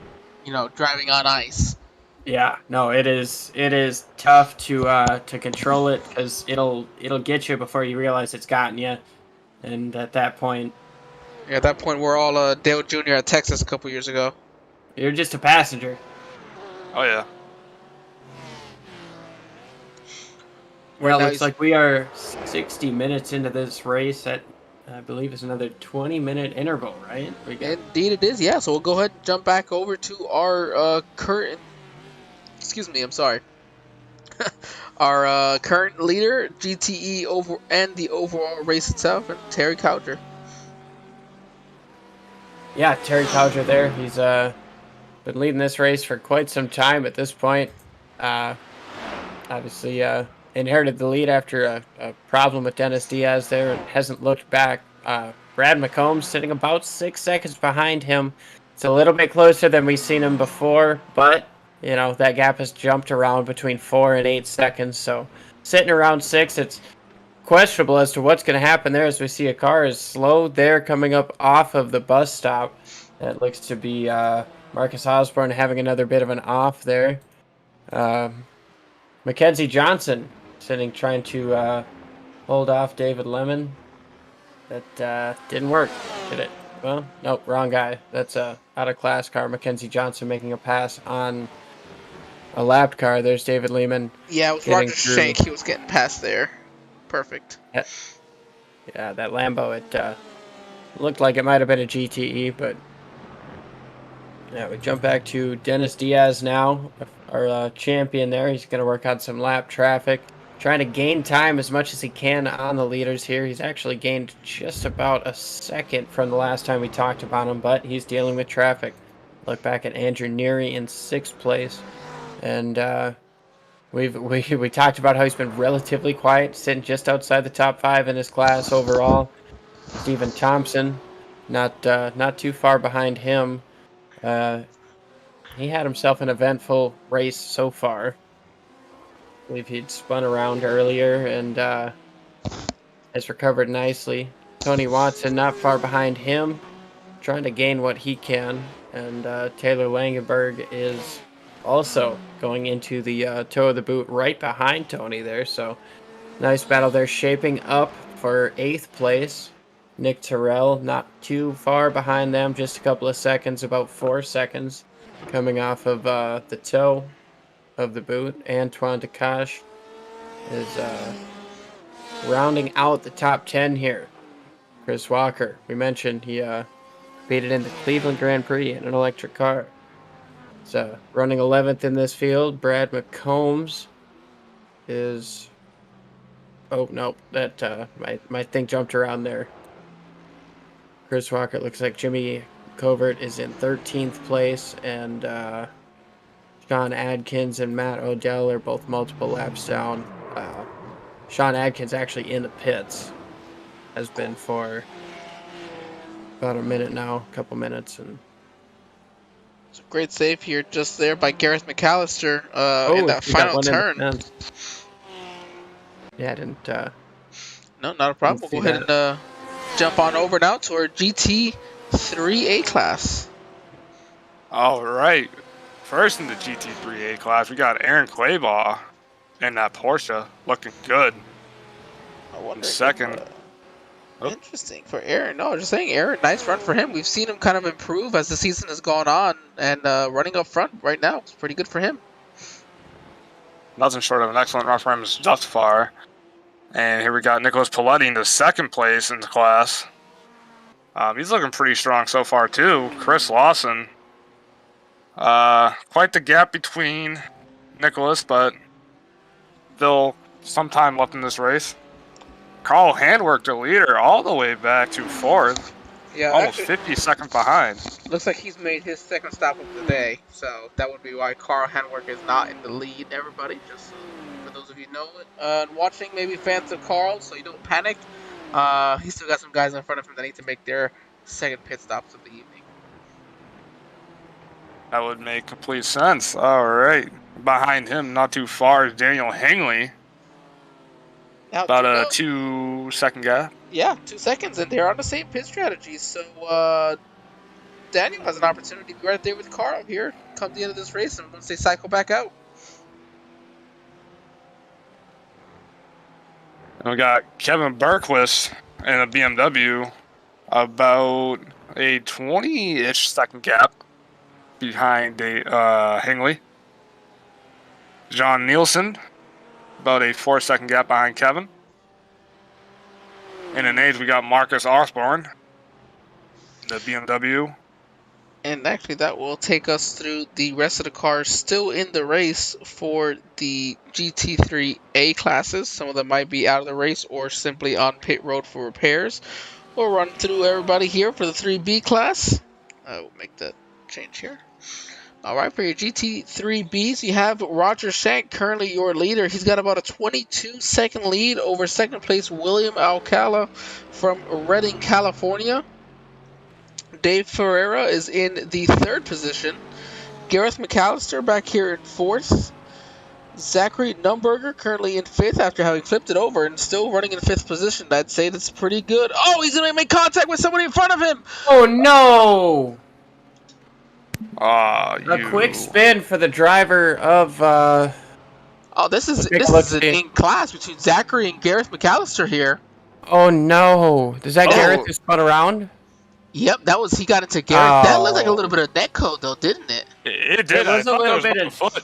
driving on ice. Yeah, no, it is tough to control it because it'll get you before you realize it's gotten you, and at that point, yeah, at that point we're all Dale Jr. at Texas a couple years ago. You're just a passenger. Oh yeah. Well, looks like we are 60 minutes into this race at, I believe, is another 20-minute interval, right? Indeed, it is. Yeah, so we'll go ahead and jump back over to our current. Excuse me, I'm sorry. Our current leader, GTE over and the overall race itself, and Terry Cowger. Yeah, Terry Cowger there. He's been leading this race for quite some time at this point. Obviously, inherited the lead after a problem with Dennis Diaz there and hasn't looked back. Brad McCombs sitting about 6 seconds behind him. It's a little bit closer than we've seen him before, but that gap has jumped around between 4 and 8 seconds. So sitting around 6, it's questionable as to what's going to happen there as we see a car is slowed there coming up off of the bus stop. That looks to be Marcus Osborne having another bit of an off there. Mackenzie Johnson sitting trying to hold off David Lehman. That didn't work, did it? Well, nope, wrong guy. That's a out-of-class car. Mackenzie Johnson making a pass on a lapped car. There's David Lehman. Yeah, it was Roger Shank. He was getting past there. Perfect. Yeah, that Lambo, it looked like it might have been a GTE, but yeah, we jump back to Dennis Diaz now, our champion there. He's going to work on some lap traffic, trying to gain time as much as he can on the leaders here. He's actually gained just about a second from the last time we talked about him, but he's dealing with traffic. Look back at Andrew Neary in 6th place, and we talked about how he's been relatively quiet, sitting just outside the top 5 in his class overall. Stephen Thompson, not too far behind him. He had himself an eventful race so far. I believe he'd spun around earlier and has recovered nicely. Tony Watson not far behind him, trying to gain what he can. And Taylor Langenberg is also going into the toe of the boot right behind Tony there. So nice battle there, shaping up for 8th place. Nick Terrell not too far behind them, just a couple of seconds, about 4 seconds, coming off of the toe of the boot. Antoine Decache is rounding out the top 10 here. Chris Walker, we mentioned he competed in the Cleveland Grand Prix in an electric car. So running 11th in this field. Brad McCombs is... Oh, no, that my thing jumped around there. Chris Walker, looks like Jimmy Covert is in 13th place, and Sean Atkins and Matt Odell are both multiple laps down. Sean Atkins actually in the pits, has been for about a minute now, a couple minutes. And it's a great save here just there by Gareth Mcallister in that final turn. Yeah, I didn't... No, not a problem. We'll go ahead and jump on over now to our GT 3A class. All right. First in the GT3A class, we got Aaron Claybaugh in that Porsche, looking good. I wonder. Second. Interesting for Aaron. No, just saying, Aaron, nice run for him. We've seen him kind of improve as the season has gone on, and running up front right now is pretty good for him. Nothing short of an excellent run for him thus far. And here we got Nicholas Paletti in the second place in the class. He's looking pretty strong so far too. Chris Lawson. Quite the gap between Nicholas, but still some time left in this race. Carl Handwerk, the leader, all the way back to fourth. Yeah, almost actually, 50 seconds behind. looks like he's made his second stop of the day, so that would be why Carl Handwerk is not in the lead. Everybody, just for those of you who know it, watching, maybe fans of Carl, so you don't panic. He's still got some guys in front of him that need to make their second pit stops of the evening. That would make complete sense. All right. Behind him, not too far, is Daniel Hangley. Now, About a 2 second gap. Yeah, 2 seconds, and they're on the same pit strategy. So Daniel has an opportunity to be right there with Carl here come the end of this race, and once they cycle back out. And we got Kevin Berquist in a BMW, about a 20-ish second gap behind Hangley. John Nielsen, about a 4 second gap behind Kevin. In an age, we got Marcus Osborne, the BMW. And actually, that will take us through the rest of the cars still in the race for the GT3A classes. Some of them might be out of the race or simply on pit road for repairs. We'll run through everybody here for the 3B class. We'll make that change here. Alright, for your GT3Bs, you have Roger Shank, currently your leader. He's got about a 22-second lead over second place William Alcala from Redding, California. Dave Ferreira is in the third position. Gareth Mcallister back here in fourth. Zachary Numberger currently in fifth after having flipped it over and still running in fifth position. I'd say that's pretty good. Oh, he's going to make contact with somebody in front of him. Oh, no. A quick spin for the driver of... Oh, this is in class between Zachary and Gareth Mcallister here. Oh, no. Does that Gareth just spun around? Yep, he got into Gareth. That looked like a little bit of net code, though, didn't it? It did. It was a little bit of foot.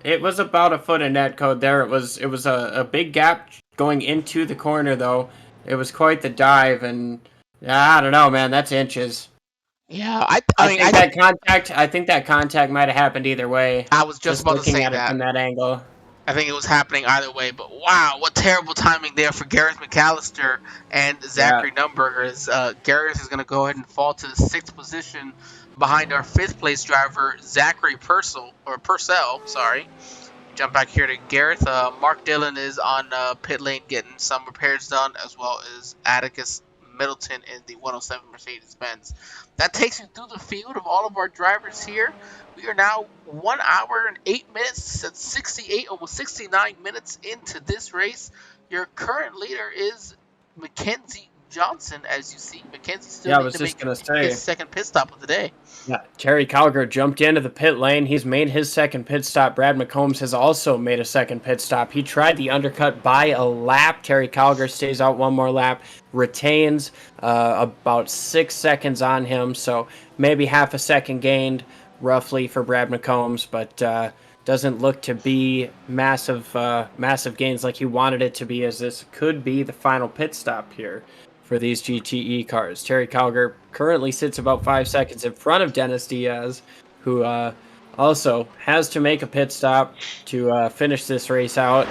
It was about a foot of net code there. It was a big gap going into the corner, though. It was quite the dive, and I don't know, man. That's inches. Yeah, I think that contact might have happened either way. I was just about to say that from that angle. I think it was happening either way, but wow, what terrible timing there for Gareth Mcallister and Zachary Numberger. Gareth is going to go ahead and fall to the sixth position behind our fifth place driver, Zachary Purcell. Jump back here to Gareth. Mark Dillon is on pit lane getting some repairs done, as well as Atticus Middleton in the 107 Mercedes-Benz. That takes you through the field of all of our drivers here. We are now 1 hour and 8 minutes, at 68, almost 69 minutes into this race. Your current leader is Mackenzie Johnson, as you see. Mackenzie still needs to make his second pit stop of the day. Yeah, Terry Calgar jumped into the pit lane. He's made his second pit stop. Brad McCombs has also made a second pit stop. He tried the undercut by a lap. Terry Calgar stays out one more lap, retains about 6 seconds on him, so maybe half a second gained roughly for Brad McCombs, but doesn't look to be massive gains like he wanted it to be, as this could be the final pit stop here for these GTE cars. Terry Calgar currently sits about 5 seconds in front of Dennis Diaz, who also has to make a pit stop to finish this race out.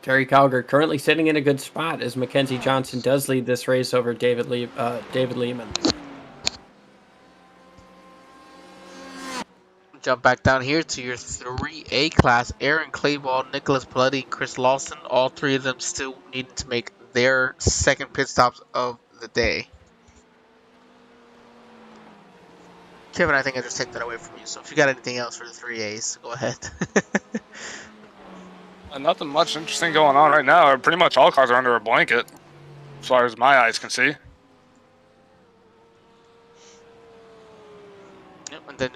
Terry Calgar currently sitting in a good spot as Mackenzie Johnson does lead this race over David Lehman. Jump back down here to your 3A class. Aaron Claybaugh, Nicholas Paletti, and Chris Lawson. All three of them still needing to make their second pit stops of the day. Kevin, I think I just take that away from you. So if you got anything else for the 3As, go ahead. Nothing much interesting going on right now. Pretty much all cars are under a blanket, as far as my eyes can see. then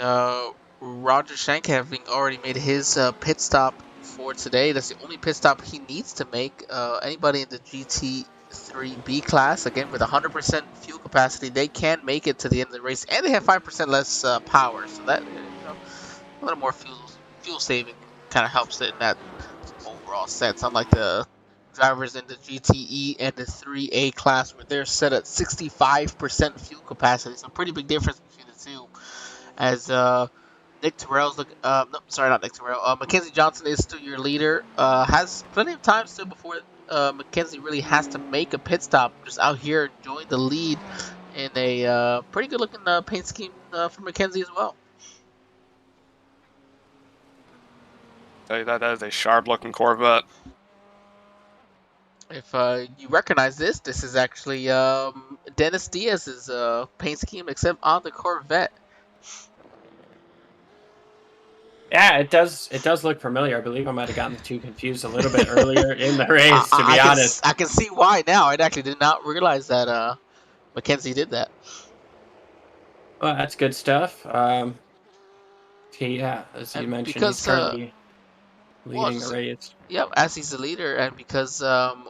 Roger Shank having already made his pit stop for today. That's the only pit stop he needs to make. Anybody in the GT3B class, again with 100% fuel capacity, they can make it to the end of the race, and they have 5% less power. So that a little more fuel saving kind of helps it in that overall sense. Unlike the drivers in the GTE and the 3A class, where they're set at 65% fuel capacity. So pretty big difference between the two. As Nick Terrell's no, sorry, not Nick Terrell. Mackenzie Johnson is still your leader. Has plenty of time still before Mackenzie really has to make a pit stop. Just out here enjoying the lead in a pretty good looking paint scheme for Mackenzie as well. Tell you that is a sharp looking Corvette. If you recognize this, this is actually Dennis Diaz's paint scheme, except on the Corvette. Yeah, it does. It does look familiar. I believe I might have gotten the two confused a little bit earlier in the race. To be honest, I can see why now. I actually did not realize that Mackenzie did that. Well, that's good stuff. Okay, yeah, as you And mentioned, because, he's currently leading the race. Yep, as he's the leader, and because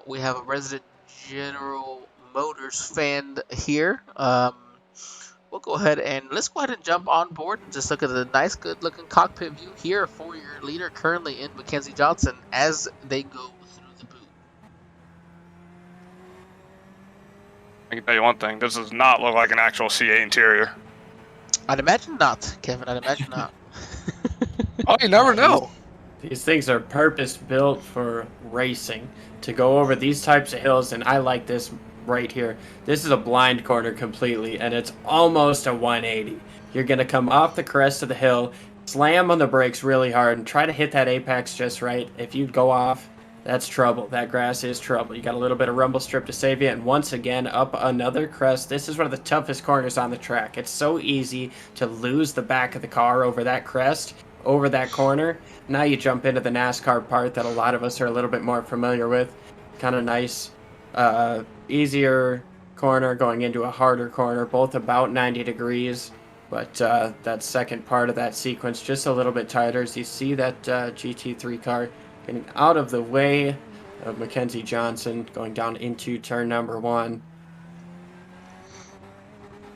we have a resident General Motors fan here, we'll go ahead and let's go ahead and jump on board and just look at the nice, good-looking cockpit view here for your leader currently in Mackenzie Johnson as they go through the boot. I can tell you one thing, this does not look like an actual C8 interior. I'd imagine not, Kevin. I'd imagine not. Oh, you never know. These things are purpose-built for racing, to go over these types of hills, and I like this right here. This is a blind corner completely, and it's almost a 180. You're going to come off the crest of the hill, slam on the brakes really hard, and try to hit that apex just right. If you go off, that's trouble. That grass is trouble. You got a little bit of rumble strip to save you, and once again, up another crest. This is one of the toughest corners on the track. It's so easy to lose the back of the car over that crest, over that corner. Now you jump into the NASCAR part that a lot of us are a little bit more familiar with. Kind of nice, easier corner going into a harder corner, both about 90 degrees. But that second part of that sequence just a little bit tighter, as you see that GT3 car getting out of the way of Mackenzie Johnson, going down into turn number 1.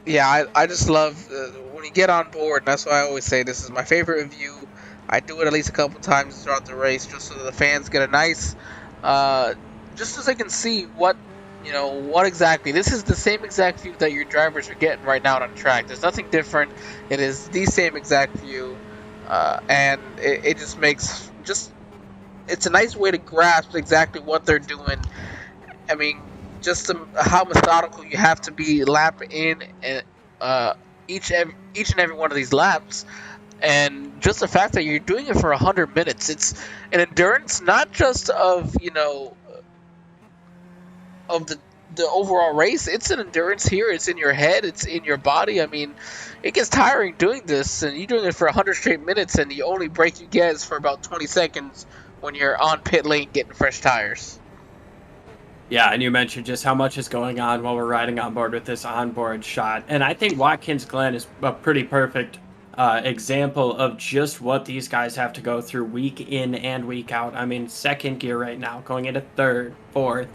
Yeah, I just love when you get on board, and that's why I always say this is my favorite view. I do it at least a couple times throughout the race just so that the fans get a nice, just so they can see what exactly. This is the same exact view that your drivers are getting right now on the track. There's nothing different. It is the same exact view, and it just makes it's a nice way to grasp exactly what they're doing. I mean, just how methodical you have to be lap in and each and every one of these laps, and just the fact that you're doing it for 100 minutes. It's an endurance, not just of of the overall race. It's an endurance here. It's in your head. It's in your body. I mean, it gets tiring doing this, and you're doing it for 100 straight minutes, and the only break you get is for about 20 seconds when you're on pit lane getting fresh tires. Yeah, and you mentioned just how much is going on while we're riding on board with this onboard shot. And I think Watkins Glen is a pretty perfect example of just what these guys have to go through week in and week out. I mean, second gear right now, going into third, fourth.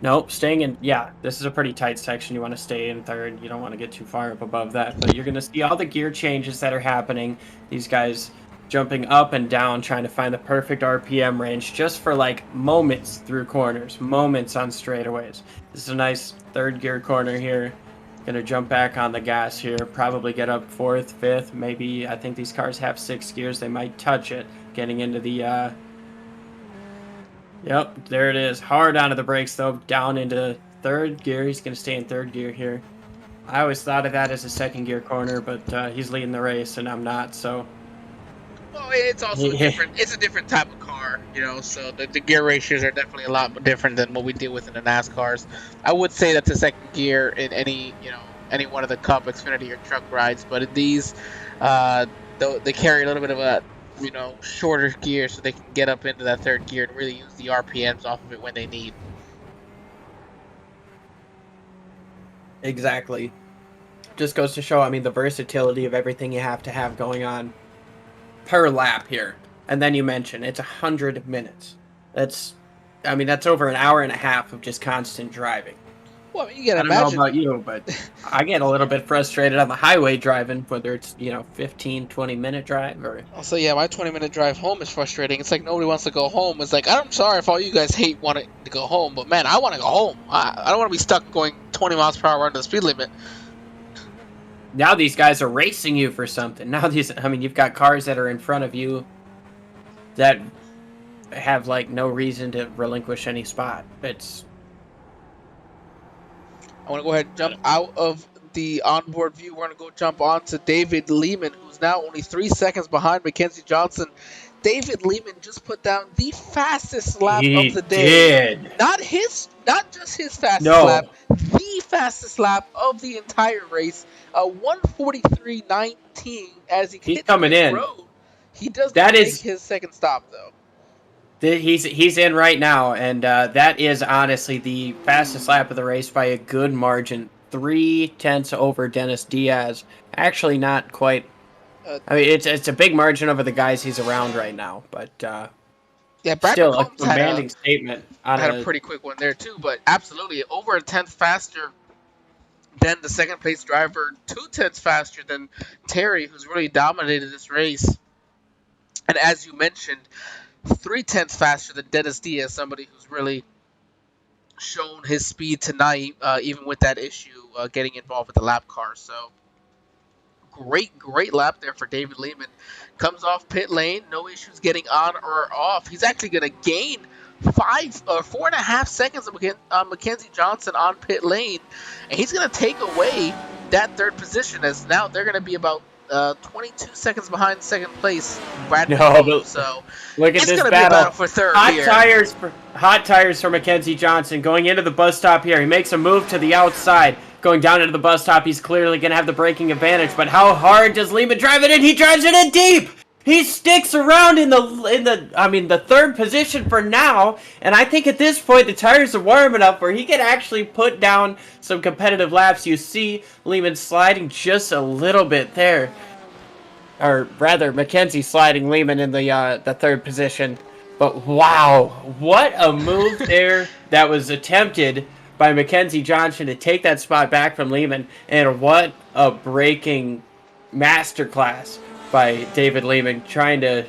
Nope, staying in, yeah, this is a pretty tight section. You want to stay in third. You don't want to get too far up above that. But you're going to see all the gear changes that are happening. These guys jumping up and down, trying to find the perfect RPM range just for like moments through corners, moments on straightaways. This is a nice third gear corner here. Gonna jump back on the gas here, probably get up fourth, fifth, maybe. I think these cars have 6 gears. They might touch it. Getting into the, yep, there it is. Hard onto the brakes though, down into third gear. He's gonna stay in third gear here. I always thought of that as a second gear corner, but he's leading the race and I'm not, so. Well, it's also different. It's a different type of car, so the gear ratios are definitely a lot different than what we deal with in the NASCARs. I would say that's a second gear in any one of the Cup, Xfinity, or truck rides, but in these, they carry a little bit of a, shorter gear so they can get up into that third gear and really use the RPMs off of it when they need. Exactly. just goes to show, I mean, the versatility of everything you have to have going on per lap here. And then you mention it's 100 minutes. That's over an hour and a half of just constant driving. Well, I mean, you gotta I don't know imagine. about you, but I get a little bit frustrated on the highway driving, whether it's, 15, 20-minute drive or... So yeah, my 20-minute drive home is frustrating. It's like nobody wants to go home. It's like, I'm sorry if all you guys hate wanting to go home, but man, I want to go home. I don't want to be stuck going 20 miles per hour under the speed limit. Now these guys are racing you for something. Now you've got cars that are in front of you that have, like, no reason to relinquish any spot. I want to go ahead and jump out of the onboard view. We're going to go jump on to David Lehman, who's now only 3 seconds behind Mackenzie Johnson. David Lehman just put down the fastest lap of the day. Did. Not just his fastest lap, the fastest lap of the entire race. 1:43.19 as he hits coming the in. road. He does not make his second stop though. He's in right now, and that is honestly the fastest lap of the race by a good margin. 0.3 over Dennis Diaz. Actually, not quite. I mean, it's a big margin over the guys he's around right now, but yeah, Brad still a McCombs commanding statement. Had a pretty quick one there too, but absolutely over a tenth faster than the second place driver, 0.2 faster than Terry, who's really dominated this race, and as you mentioned, 0.3 faster than Dennis Diaz, somebody who's really shown his speed tonight, even with that issue getting involved with the lap car. So great lap there for David Lehman. Comes off pit lane, no issues getting on or off. He's actually going to gain 4.5 seconds on Mackenzie Johnson on pit lane, and he's going to take away that third position, as now they're going to be about 22 seconds behind second place. Brad McCombs, so look at it's this going to be a battle for third here. Hot tires for Mackenzie Johnson going into the bus stop here. He makes a move to the outside. Going down into the bus stop, he's clearly going to have the braking advantage, but how hard does Lehman drive it in? He drives it in deep! He sticks around in the third position for now, and I think at this point the tires are warm enough where he can actually put down some competitive laps. You see Lehman sliding just a little bit there, or rather Mackenzie sliding Lehman in the third position. But wow, what a move there that was attempted by Mackenzie Johnson to take that spot back from Lehman, and what a braking masterclass by David Lehman, trying to,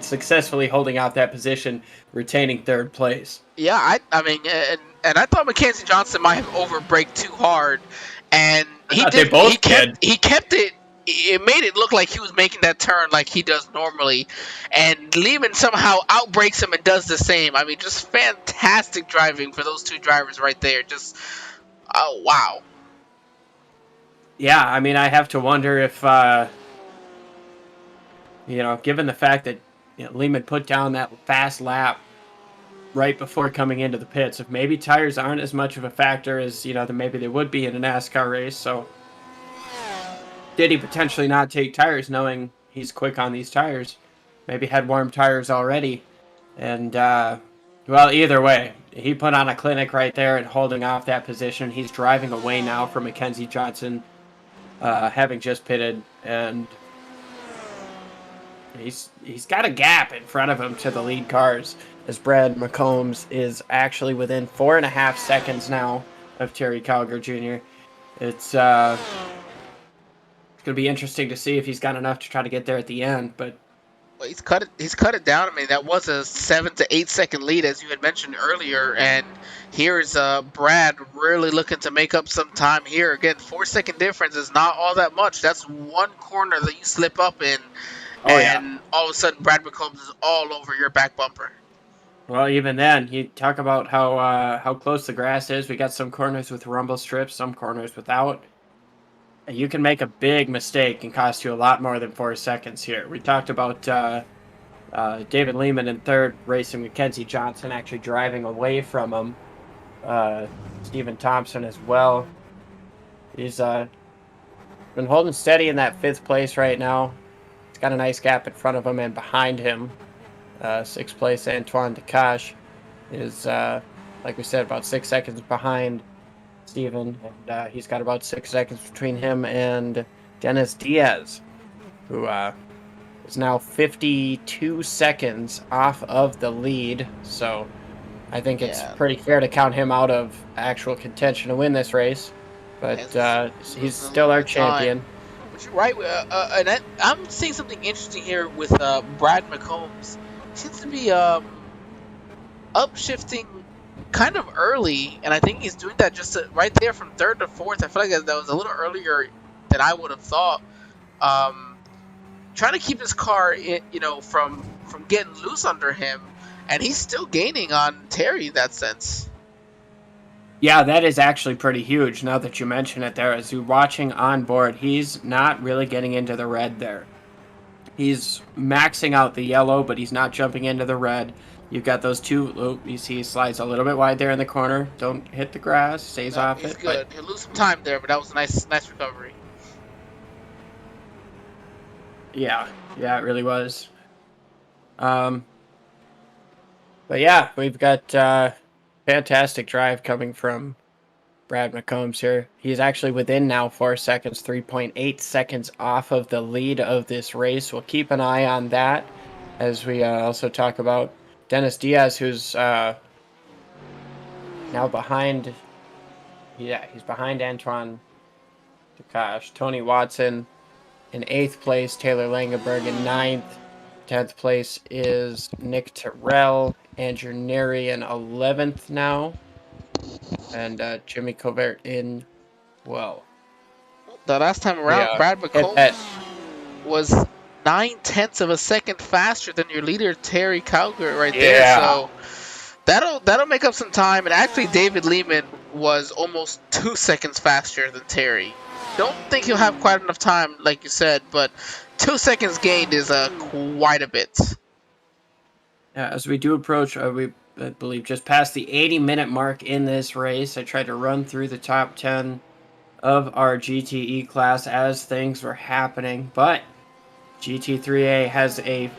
successfully holding out that position, retaining third place. Yeah, I mean, and I thought Mackenzie Johnson might have overbraked too hard, and he did. He kept it. It made it look like he was making that turn like he does normally, and Lehman somehow outbrakes him and does the same. I mean, just fantastic driving for those two drivers right there. Just, oh wow. Yeah, I mean, I have to wonder if, given the fact that Lehman put down that fast lap right before coming into the pits, if maybe tires aren't as much of a factor as maybe they would be in a NASCAR race. So did he potentially not take tires knowing he's quick on these tires? Maybe had warm tires already. And, well, either way, he put on a clinic right there and holding off that position. He's driving away now from Mackenzie Johnson, having just pitted. And he's got a gap in front of him to the lead cars, as Brad McCombs is actually within 4.5 seconds now of Terry Calgar Jr. It's going to be interesting to see if he's got enough to try to get there at the end, but well, he's cut it down. I mean, that was a 7 to 8 second lead, as you had mentioned earlier, and here's Brad really looking to make up some time here. Again, 4-second difference is not all that much. That's one corner that you slip up in, all of a sudden Brad McCombs is all over your back bumper. Well, even then, you talk about how close the grass is. We got some corners with rumble strips, some corners without. You can make a big mistake and cost you a lot more than 4 seconds here. We talked about David Lehman in third, racing Mackenzie Johnson, actually driving away from him. Stephen Thompson as well. He's been holding steady in that 5th place right now. He's got a nice gap in front of him, and behind him, 6th place Antoine Decache is, like we said, about 6 seconds behind Steven, and he's got about 6 seconds between him and Dennis Diaz, who is now 52 seconds off of the lead. So I think it's Yeah, pretty fair to count him out of actual contention to win this race. But he's losing a little still our bit of time. champion. But you're right, I'm seeing something interesting here with Brad McCombs. He seems to be upshifting kind of early, and I think he's doing that just right there from third to fourth. I feel like that was a little earlier than I would have thought. Um, Trying to keep his car, from getting loose under him, and he's still gaining on Terry in that sense. Yeah, that is actually pretty huge now that you mention it there. As you're watching on board, he's not really getting into the red there. He's maxing out the yellow, but he's not jumping into the red. You've got those two. Oh, you see he slides a little bit wide there in the corner. Don't hit the grass. Stays No, off he's it. good. But He'll lose some time there, but that was a nice recovery. yeah, it really was. But yeah, we've got fantastic drive coming from Brad McCombs here. He's actually within now 4 seconds, 3.8 seconds off of the lead of this race. We'll keep an eye on that as we also talk about Dennis Diaz, who's now behind. Yeah, he's behind Antoine Ducash. Tony Watson in 8th place. Taylor Langenberg in 9th. 10th place is Nick Terrell. Andrew Neri in 11th now. And Jimmy Covert in 12th. The last time around, Yeah, Brad hit that. McCombs was 9/10 of a second faster than your leader Terry Cowger right there. Yeah. So that'll make up some time. And actually, David Lehman was almost 2 seconds faster than Terry. Don't think he'll have quite enough time, like you said, but 2 seconds gained is quite a bit. Yeah, as we do approach, I believe, just past the 80-minute mark in this race. I tried to run through the top 10 of our GTE class as things were happening, but GT3A has a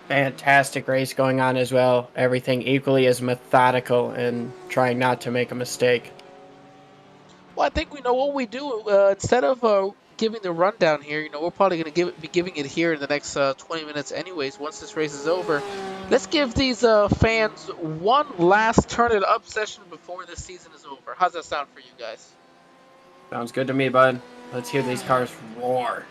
fantastic race going on as well. Everything equally as methodical and trying not to make a mistake. Well, I think we know what we do. Instead of giving the rundown here, we're probably going to be giving it here in the next 20 minutes anyways, once this race is over. Let's give these fans one last turn it up session before the season is over. How's that sound for you guys? Sounds good to me, bud. Let's hear these cars roar.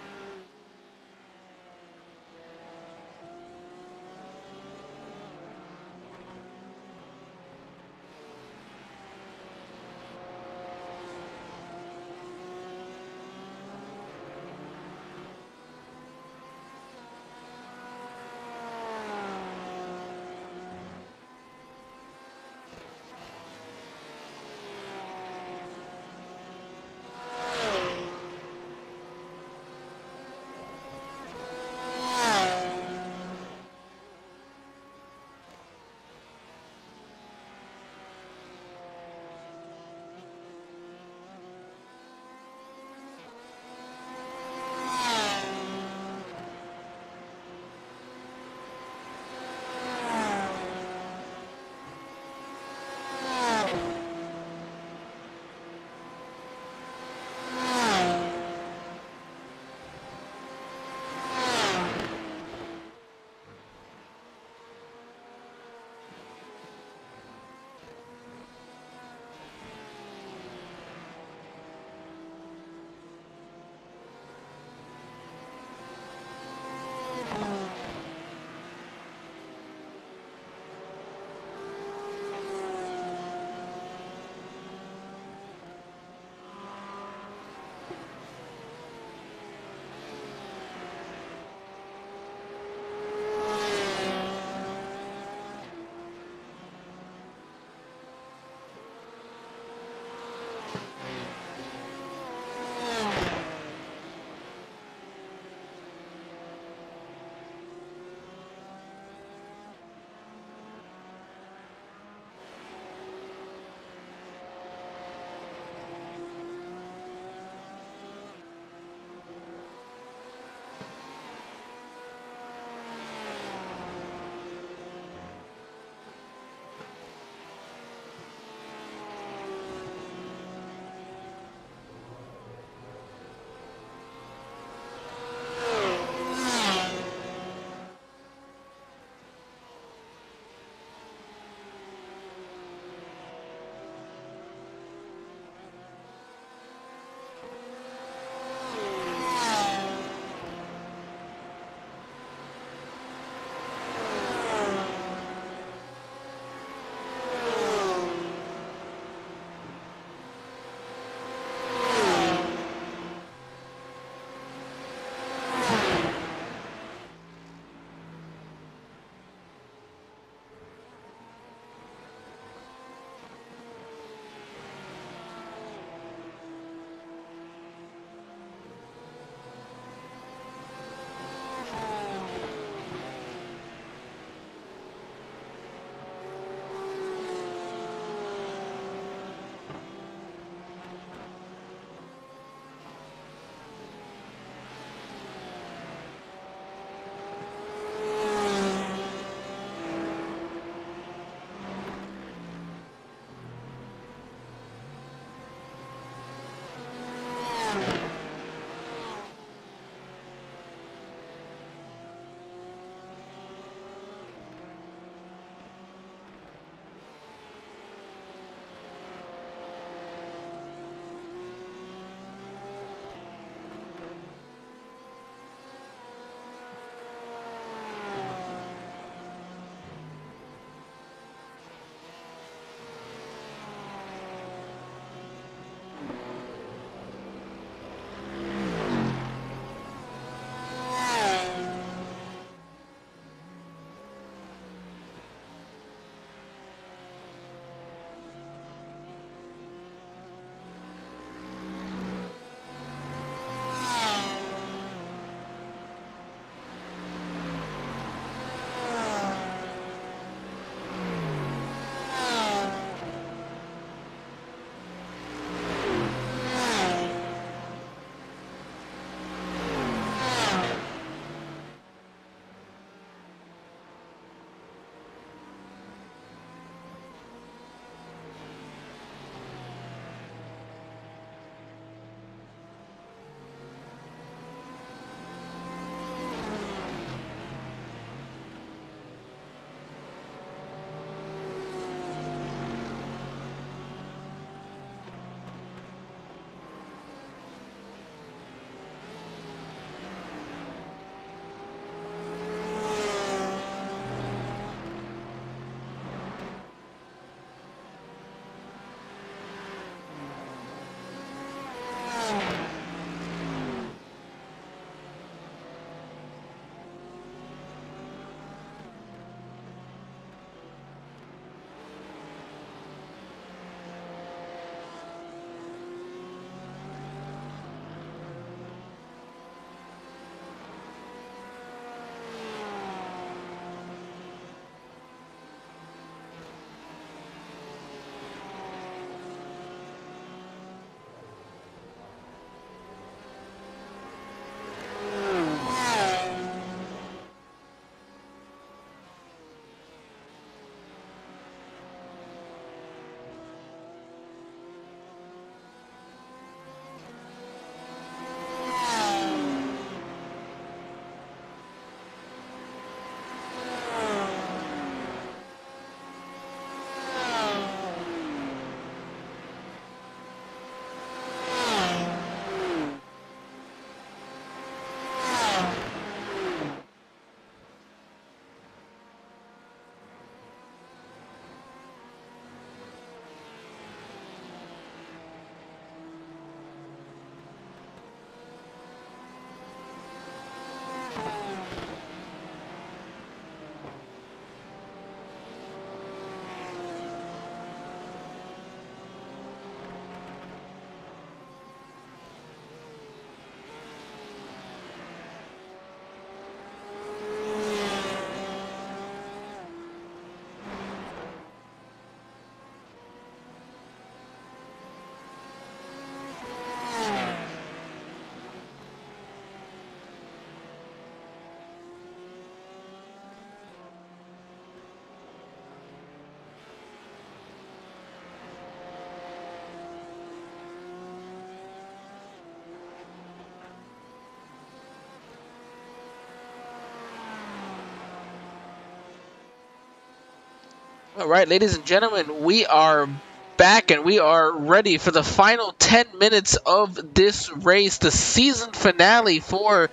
All right, ladies and gentlemen, we are back and we are ready for the final 10 minutes of this race, the season finale for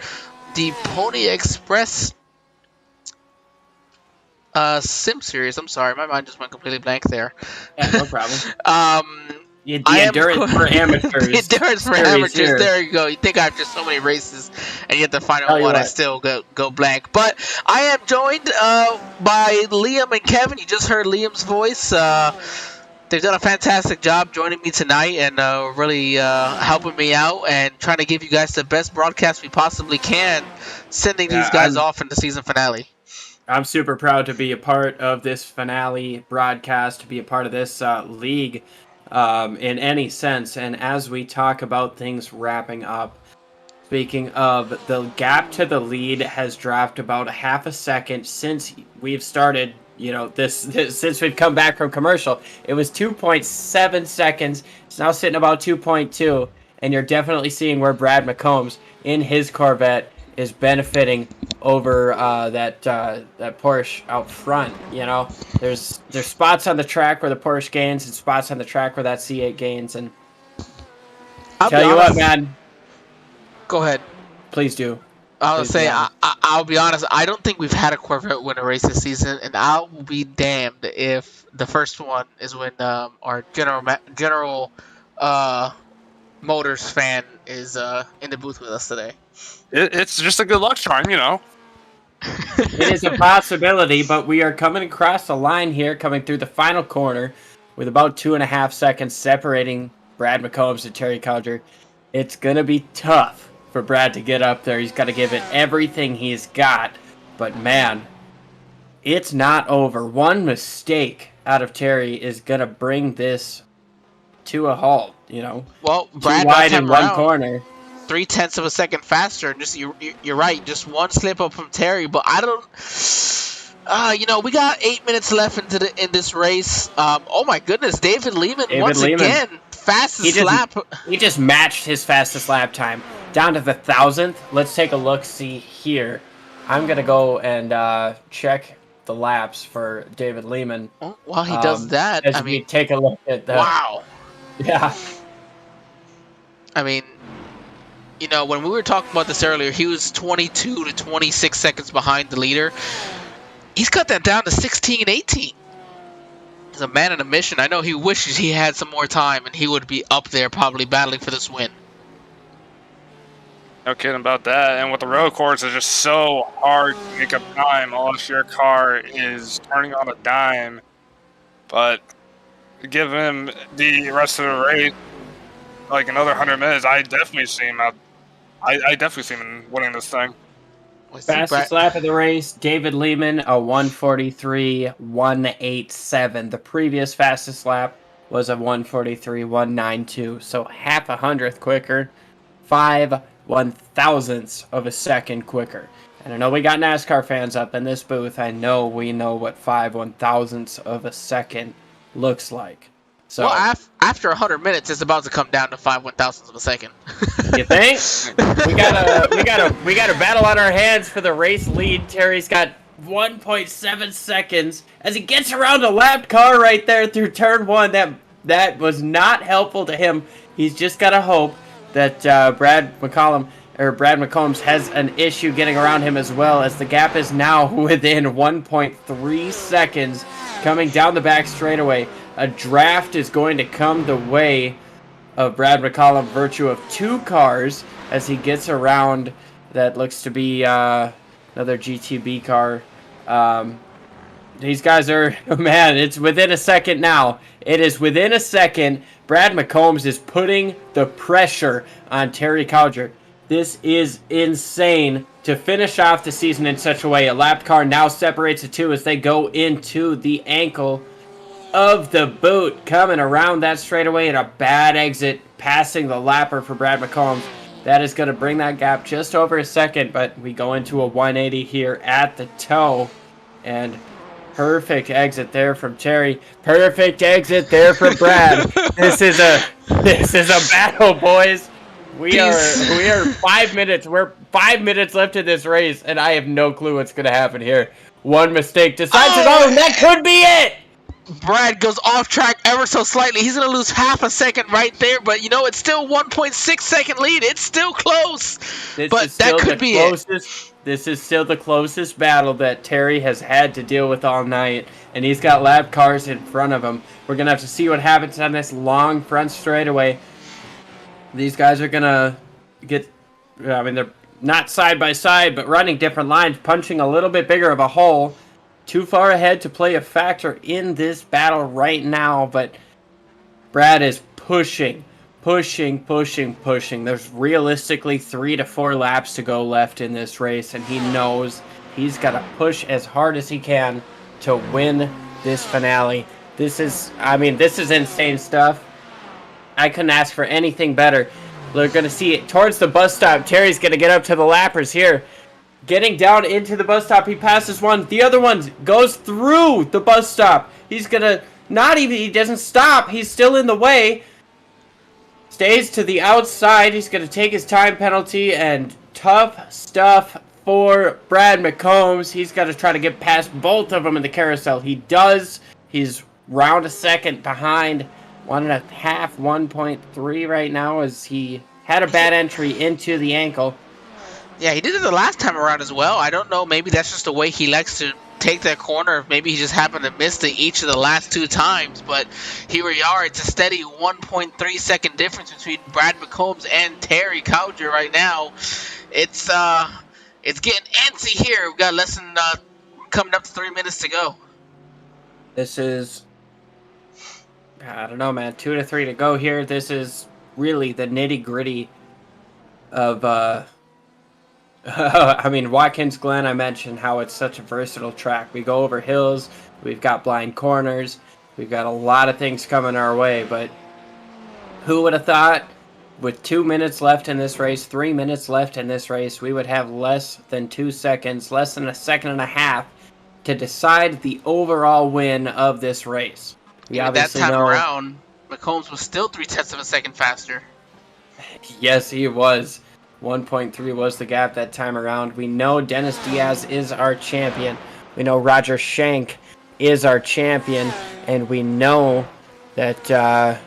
the Pony Express Sim Series. I'm sorry, my mind just went completely blank there. Yeah, no problem. The I am endurance for amateurs. The endurance for series amateurs. here. There you go. You think after so many races, and yet the final Tell you one, I what. still go blank. But I am joined by Liam and Kevin. You just heard Liam's voice. They've done a fantastic job joining me tonight and really helping me out and trying to give you guys the best broadcast we possibly can, sending these guys off in the season finale. I'm super proud to be a part of this finale broadcast, to be a part of this league in any sense. And as we talk about things wrapping up, speaking of, the gap to the lead has dropped about a half a second since we've started, this since we've come back from commercial. It was 2.7 seconds. It's now sitting about 2.2. And you're definitely seeing where Brad McCombs in his Corvette is benefiting over that Porsche out front. There's spots on the track where the Porsche gains and spots on the track where that C8 gains. And tell you what, man. Go ahead. Please do. I'll be honest. I don't think we've had a Corvette win a race this season, and I'll be damned if the first one is when our General Motors fan is in the booth with us today. It's just a good luck charm, It is a possibility, but we are coming across the line here, coming through the final corner with about 2.5 seconds separating Brad McCombs and Terry Codger. It's going to be tough for Brad to get up there. He's got to give it everything he's got. But man, it's not over. One mistake out of Terry is going to bring this to a halt, Well, Brad too wide in one corner. 0.3 of a second faster. Just you're right. Just one slip up from Terry, but I don't. We got 8 minutes left in this race. Oh my goodness, David Lehman again, fastest lap. He just matched his fastest lap time down to the 1,000th. Let's take a look. See here. I'm gonna go and check the laps for David Lehman. Oh, while he does that, as we take a look at the. Wow. Yeah. I mean, when we were talking about this earlier, he was 22 to 26 seconds behind the leader. He's cut that down to 16 and 18. He's a man on a mission. I know he wishes he had some more time, and he would be up there probably battling for this win. No kidding about that. And with the road course, it's just so hard to make up time unless your car is turning on a dime. But give him the rest of the race, like another 100 minutes, I definitely see him out. I definitely see him winning this thing. Fastest lap of the race, David Lehman, a 1:43.187. The previous fastest lap was a 1:43.192, so half a hundredth quicker, 5/1000ths of a second quicker. And I know we got NASCAR fans up in this booth. I know we know what 5/1000ths of a second looks like. So, well, after 100 minutes, it's about to come down to 5/1000ths of a second. You think? we got a battle on our hands for the race lead. Terry's got 1.7 seconds as he gets around a lapped car right there through turn one. That was not helpful to him. He's just got to hope that Brad McCombs has an issue getting around him as well, as the gap is now within 1.3 seconds coming down the back straightaway. A draft is going to come the way of Brad McCollum, virtue of two cars, as he gets around that looks to be another GTB car. These guys are, man, it's within a second now. It is within a second. Brad McCombs is putting the pressure on Terry Codger. This is insane to finish off the season in such a way. A lapped car now separates the two as they go into the ankle of the boot, coming around that straightaway and a bad exit, passing the lapper for Brad McCombs. That is going to bring that gap just over a second, but we go into a 180 here at the toe, and perfect exit there from Terry. Perfect exit there for Brad. This is a battle, boys. We are 5 minutes. We're 5 minutes left in this race, and I have no clue what's going to happen here. One mistake decides it all, and that could be it. Brad goes off track ever so slightly. He's going to lose half a second right there, but it's still 1.6 second lead. It's still close. But that could be it. This is still the closest battle that Terry has had to deal with all night, and he's got lap cars in front of him. We're going to have to see what happens on this long front straightaway. These guys are going to get, they're not side by side, but running different lines, punching a little bit bigger of a hole. Too far ahead to play a factor in this battle right now, but Brad is pushing. There's realistically 3 to 4 laps to go left in this race, and he knows he's got to push as hard as he can to win this finale. This is insane stuff. I couldn't ask for anything better. We're going to see it towards the bus stop. Terry's going to get up to the lappers here. Getting down into the bus stop, he passes one. The other one goes through the bus stop. He's going to he doesn't stop. He's still in the way. Stays to the outside. He's going to take his time penalty, and tough stuff for Brad McCombs. He's got to try to get past both of them in the carousel. He does. He's round a second behind. 1.5, 1.3 right now, as he had a bad entry into the ankle. Yeah, he did it the last time around as well. I don't know. Maybe that's just the way he likes to take that corner. Maybe he just happened to miss each of the last 2 times. But here we are. It's a steady 1.3 second difference between Brad McCombs and Terry Cowger right now. It's getting antsy here. We've got less than coming up to 3 minutes to go. This is, I don't know, man. 2 to 3 to go here. This is really the nitty gritty of Watkins, Glen, I mentioned how it's such a versatile track. We go over hills, we've got blind corners, we've got a lot of things coming our way, but who would have thought with 2 minutes left in this race, 3 minutes left in this race, we would have less than 2 seconds, less than a second and a half to decide the overall win of this race. That time around, McCombs was still 0.3 of a second faster. Yes, he was. 1.3 was the gap that time around. We know Dennis Diaz is our champion. We know Roger Shank is our champion. And we know that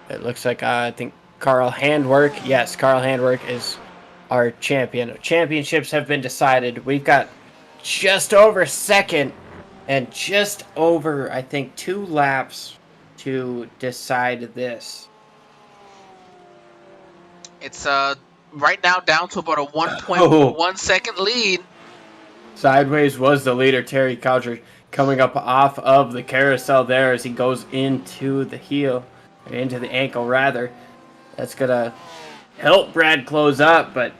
it looks like, I think Carl Handwerk. Yes, Carl Handwerk is our champion. Championships have been decided. We've got just over second and just over, I think, 2 laps to decide this. It's right now down to about a 1.1 second lead. Sideways was the leader, Terry Cowger, coming up off of the carousel there as he goes into the heel, or into the ankle rather. That's going to help Brad close up, but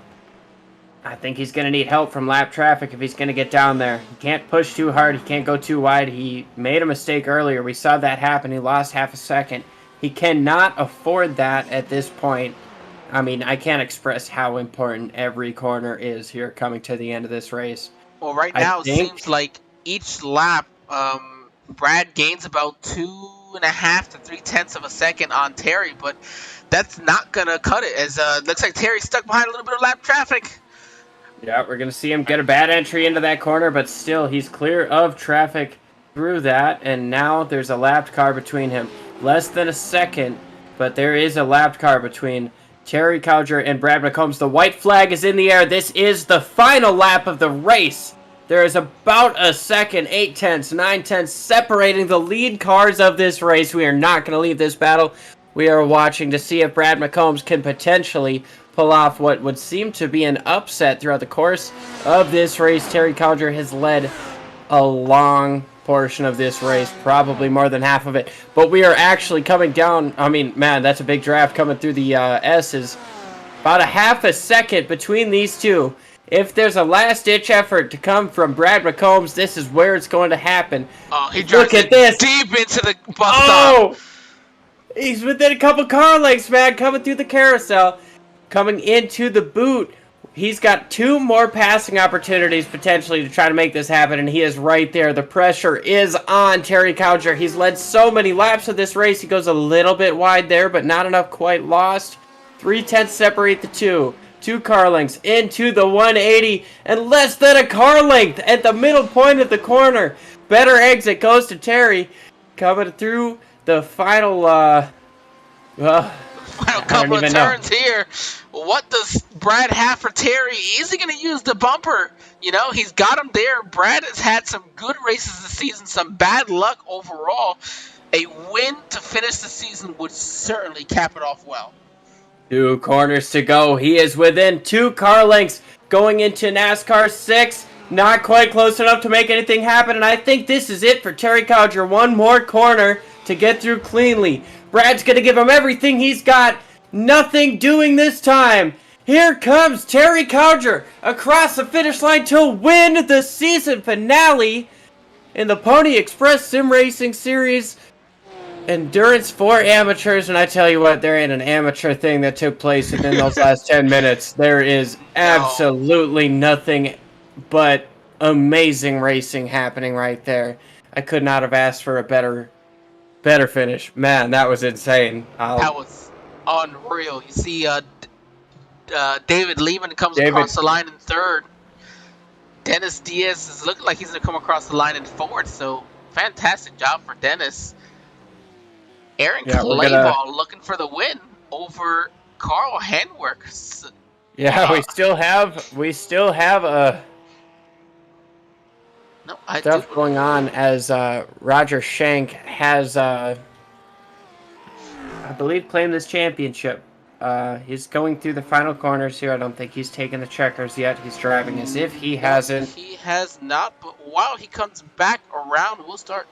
I think he's going to need help from lap traffic if he's going to get down there. He can't push too hard. He can't go too wide. He made a mistake earlier. We saw that happen. He lost half a second. He cannot afford that at this point. I can't express how important every corner is here coming to the end of this race. Well, right now it seems like each lap, Brad gains about 2.5 to 0.3 of a second on Terry, but that's not going to cut it, as looks like Terry's stuck behind a little bit of lap traffic. Yeah, we're going to see him get a bad entry into that corner, but still, he's clear of traffic through that, and now there's a lapped car between him. Less than a second, but there is a lapped car between Terry Cowger and Brad McCombs. The white flag is in the air. This is the final lap of the race. There is about a second, 0.8, 0.9 separating the lead cars of this race. We are not going to leave this battle. We are watching to see if Brad McCombs can potentially pull off what would seem to be an upset throughout the course of this race. Terry Cowger has led a long portion of this race, probably more than half of it, but we are actually coming down. Man, that's a big draft coming through the S's. About a half a second between these two. If there's a last-ditch effort to come from Brad McCombs, this is where it's going to happen. Oh, he drives it deep into the bus stop. He's within a couple car lengths, man, coming through the carousel, coming into the boot. He's got 2 more passing opportunities potentially to try to make this happen, and he is right there. The pressure is on Terry Cowger. He's led so many laps of this race. He goes a little bit wide there, but not enough quite lost. 0.3 separate the two. 2 car lengths into the 180 and less than a car length at the middle point of the corner. Better exit goes to Terry, coming through the final, well, Final I don't couple of even know. turns here. What does Brad have for Terry? Is he going to use the bumper? You know, he's got him there. Brad has had some good races this season, some bad luck overall. A win to finish the season would certainly cap it off well. 2 corners to go. He is within 2 car lengths going into NASCAR 6. Not quite close enough to make anything happen, and I think this is it for Terry Cowger. One more corner to get through cleanly. Brad's going to give him everything he's got. Nothing doing this time. Here comes Terry Cowger across the finish line to win the season finale in the Pony Express Sim Racing Series. Endurance for amateurs, and I tell you what, there ain't an amateur thing that took place within those last 10 minutes. There is absolutely nothing but amazing racing happening right there. I could not have asked for a better finish. Man, that was insane. That was unreal. You see, David Lehman comes across the line in third. Dennis Diaz is looking like he's going to come across the line in fourth. So, fantastic job for Dennis. Aaron Clayball looking for the win over Carl Henwick. Yeah, we still have stuff going on as Roger Shank has, I believe, claimed this championship. He's going through the final corners here. I don't think he's taken the checkers yet. He's driving as if he hasn't. He has not, but while he comes back around, we'll start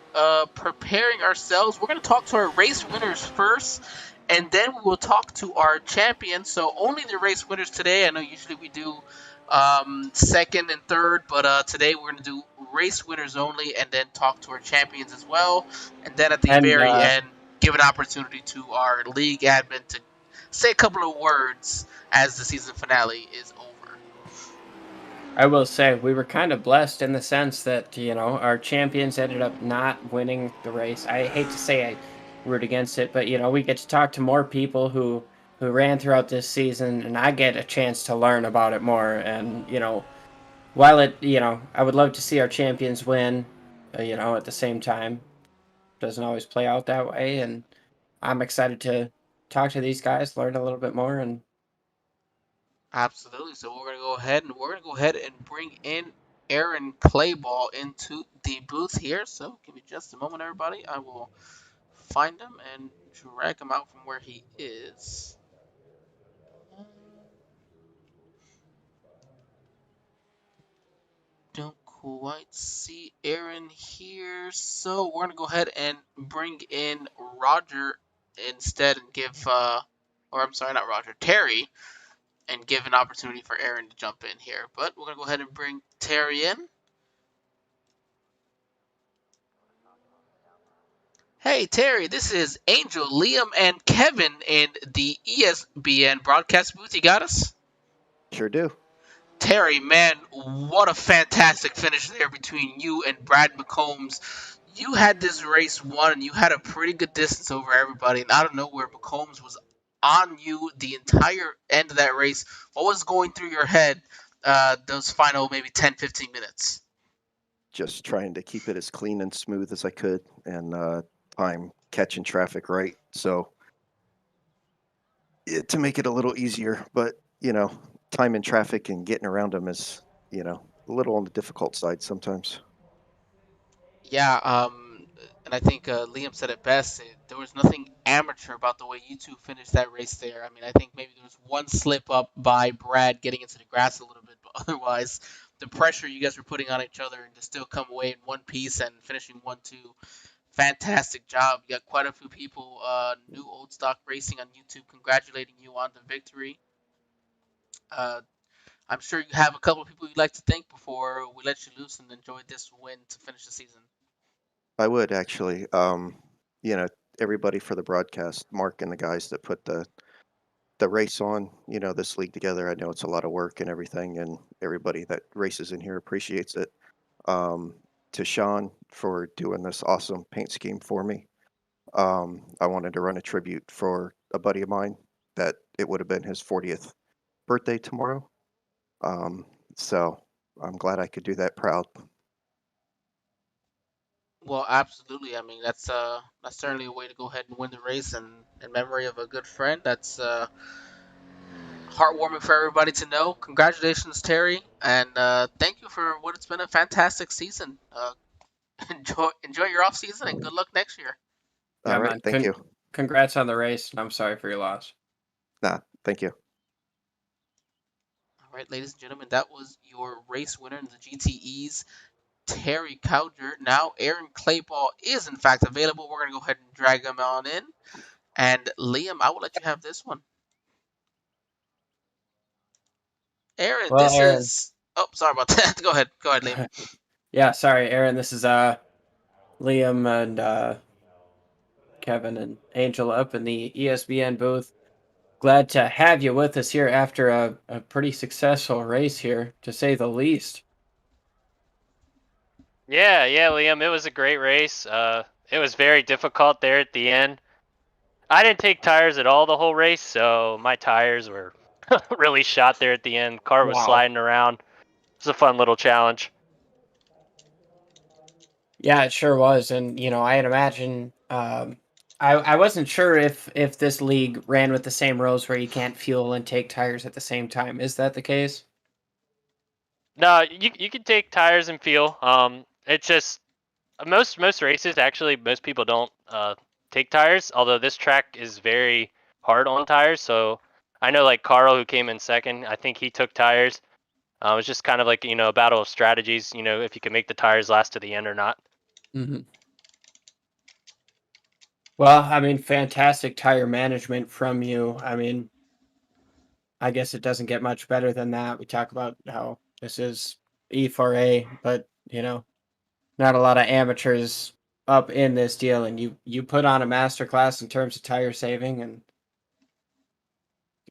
preparing ourselves. We're going to talk to our race winners first, and then we'll talk to our champions. So only the race winners today. I know usually we do second and third, but today we're going to do race winners only, and then talk to our champions as well. And then at the very end, give an opportunity to our league admin to say a couple of words as the season finale is over. I will say we were kind of blessed in the sense that, you know, our champions ended up not winning the race. I hate to say I root against it, but, you know, we get to talk to more people who ran throughout this season, and I get a chance to learn about it more. And, you know, while it, you know, I would love to see our champions win, you know, at the same time, doesn't always play out that way. And I'm excited to talk to these guys, learn a little bit more, and absolutely. So we're gonna go ahead and bring in Aaron Clayball into the booth here. So give me just a moment, everybody. I will find him and drag him out from where he is. Don't quite see Aaron here, so we're gonna go ahead and bring in Roger instead and give, or I'm sorry, not Roger, Terry, and give an opportunity for Aaron to jump in here. But we're gonna go ahead and bring Terry in. Hey Terry, this is Angel, Liam, and Kevin in the ESBN broadcast booth. You got us? Sure do. Terry, man, what a fantastic finish there between you and Brad McCombs. You had this race won, and you had a pretty good distance over everybody. And out of nowhere, McCombs was on you the entire end of that race. What was going through your head those final maybe 10, 15 minutes? Just trying to keep it as clean and smooth as I could, and time catching traffic right. So to make it a little easier, but you know, time in traffic and getting around them is, you know, a little on the difficult side sometimes. Yeah, and I think Liam said it best. There was nothing amateur about the way you two finished that race there. I mean, I think maybe there was one slip up by Brad getting into the grass a little bit, but otherwise, the pressure you guys were putting on each other and to still come away in one piece and finishing 1-2. Fantastic job. You got quite a few people, new old stock racing on YouTube, congratulating you on the victory. I'm sure you have a couple of people you'd like to thank before we let you loose and enjoy this win to finish the season. I would actually, you know, everybody for the broadcast, Mark and the guys that put the race on, you know, this league together. I know it's a lot of work and everything, and everybody that races in here appreciates it. To Sean for doing this awesome paint scheme for me. I wanted to run a tribute for a buddy of mine that it would have been his 40th birthday tomorrow. So I'm glad I could do that proud. Well, absolutely. I mean, that's certainly a way to go ahead and win the race, and in memory of a good friend. That's heartwarming for everybody to know. Congratulations, Terry, and thank you for what it's been a fantastic season. Enjoy your off season, and good luck next year. Yeah, All right, man. thank you. Congrats on the race. I'm sorry for your loss. Nah, thank you. All right, ladies and gentlemen, that was your race winner in the GTEs, Terry Cowger. Now, Aaron Clayball is in fact available. We're gonna go ahead and drag him on in. And Liam, I will let you have this one. Aaron, Well, this Aaron. is. Oh, sorry about that. Go ahead, Liam. Yeah, sorry, Aaron. This is Liam and Kevin and Angel up in the ESPN booth. Glad to have you with us here after a pretty successful race here, to say the least. Yeah, Liam, it was a great race. It was very difficult there at the end. I didn't take tires at all the whole race, so my tires were really shot there at the end. Car was Wow. sliding around. It was a fun little challenge. Yeah, it sure was, and I'd imagine. I wasn't sure if this league ran with the same rules where you can't fuel and take tires at the same time. Is that the case? No, you can take tires and fuel. It's just most races actually most people don't take tires. Although this track is very hard on tires, so I know like Carl who came in second. I think he took tires. It was just kind of like a battle of strategies. If you can make the tires last to the end or not. Mm-hmm. Well, I mean, fantastic tire management from you. I mean, I guess it doesn't get much better than that. We talk about how this is E4A, but not a lot of amateurs up in this deal, and you put on a masterclass in terms of tire saving, and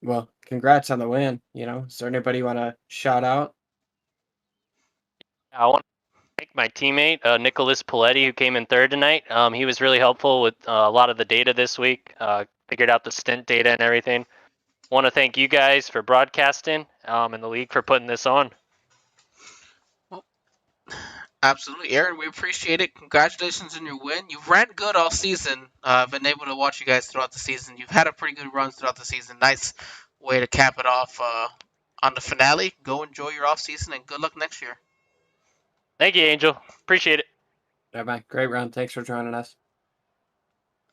well, congrats on the win. Is there anybody you want to shout out? I want to thank my teammate Nicholas Paletti who came in third tonight. He was really helpful with a lot of the data this week. Figured out the stint data and everything. Want to thank you guys for broadcasting and the league for putting this on. Well, absolutely, Aaron. We appreciate it. Congratulations on your win. You've ran good all season. I've been able to watch you guys throughout the season. You've had a pretty good run throughout the season. Nice way to cap it off on the finale. Go enjoy your off season, and good luck next year. Thank you, Angel. Appreciate it. Yeah, man. Great run. Thanks for joining us.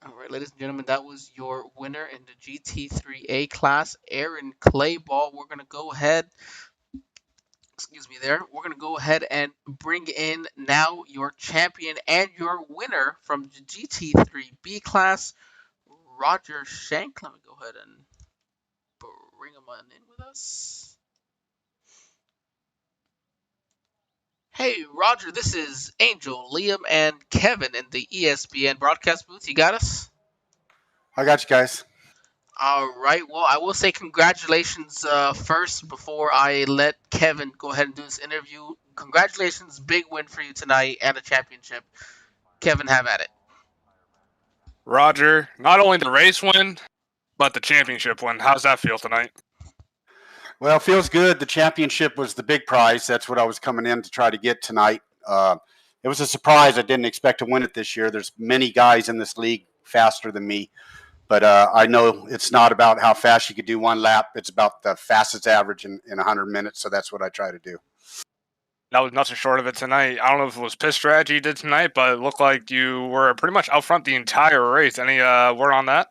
All right, ladies and gentlemen, that was your winner in the GT3A class, Aaron Clayball. We're going to go ahead, we're going to go ahead and bring in now your champion and your winner from the GT3B class, Roger Shank. Let me go ahead and bring him on in with us. Hey, Roger, this is Angel, Liam, and Kevin in the ESPN broadcast booth. You got us? I got you guys. All right. Well, I will say congratulations first before I let Kevin go ahead and do this interview. Congratulations, big win for you tonight and a championship. Kevin, have at it. Roger, not only the race win, but the championship win. How's that feel tonight? Well, it feels good. The championship was the big prize. That's what I was coming in to try to get tonight. It was a surprise. I didn't expect to win it this year. There's many guys in this league faster than me. But I know it's not about how fast you could do one lap. It's about the fastest average in 100 minutes. So that's what I try to do. That was nothing short of it tonight. I don't know if it was pitch strategy you did tonight, but it looked like you were pretty much out front the entire race. Any word on that?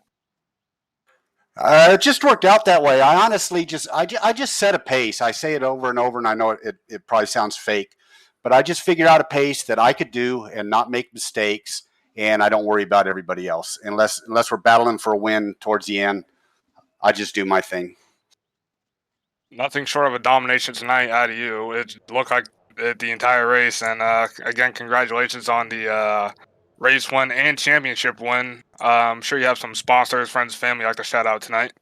It just worked out that way. I honestly I just set a pace. I say it over and over, and I know it probably sounds fake, but I just figured out a pace that I could do and not make mistakes, and I don't worry about everybody else. Unless we're battling for a win towards the end, I just do my thing. Nothing short of a domination tonight out of you. It looked like the entire race, and again, congratulations on the race win and championship win. I'm sure you have some sponsors, friends, family like to shout out tonight.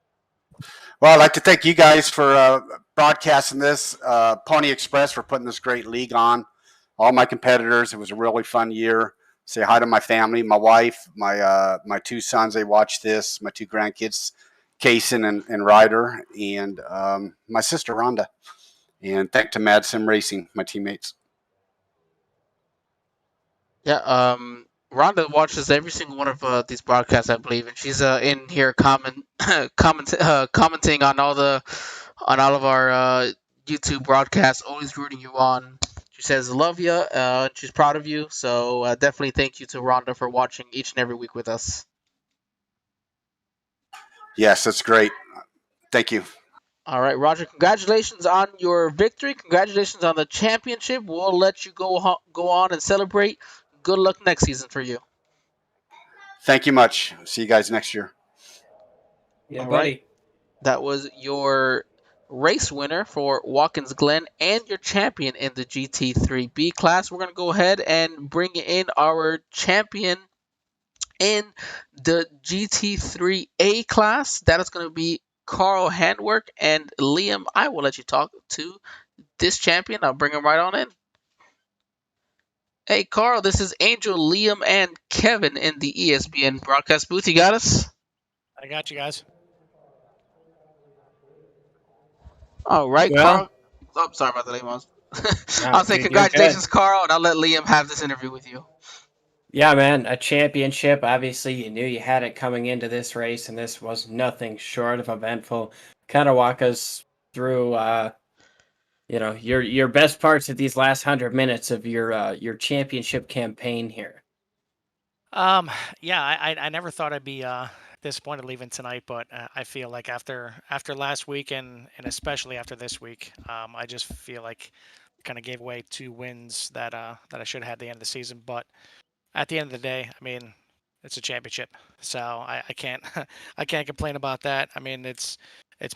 Well, I'd like to thank you guys for broadcasting this, Pony Express for putting this great league on, all my competitors. It was a really fun year. Say hi to my family, my wife, my two sons. They watch this. My two grandkids Kaysen and Ryder, and my sister Rhonda. And thank to Mad Sim Racing, my teammates. Yeah, Rhonda watches every single one of these broadcasts, I believe, and she's in here commenting on all of our YouTube broadcasts, always rooting you on. She says, "Love you." She's proud of you. So definitely thank you to Rhonda for watching each and every week with us. Yes, that's great. Thank you. All right, Roger. Congratulations on your victory. Congratulations on the championship. We'll let you go on and celebrate. Good luck next season for you. Thank you much. See you guys next year. Yeah, All buddy. right. That was your race winner for Watkins Glen and your champion in the GT3B class. We're going to go ahead and bring in our champion in the GT3A class. That is going to be Carl Handwork. And Liam, I will let you talk to this champion. I'll bring him right on in. Hey, Carl, this is Angel, Liam, and Kevin in the ESPN broadcast booth. You got us? I got you guys. All right, Well, Carl. Oh, sorry about the Liam. no, I'll say dude, you're good. congratulations, Carl, and I'll let Liam have this interview with you. Yeah, man, a championship. Obviously, you knew you had it coming into this race, and this was nothing short of eventful. Kind of walk us through, your best parts of these last 100 minutes of your championship campaign here. Yeah, I never thought I'd be disappointed leaving tonight, but I feel like after last week and especially after this week, I just feel like kind of gave away 2 wins that I should have had at the end of the season. But at the end of the day, I mean, it's a championship, so I can't I can't complain about that. I mean, it's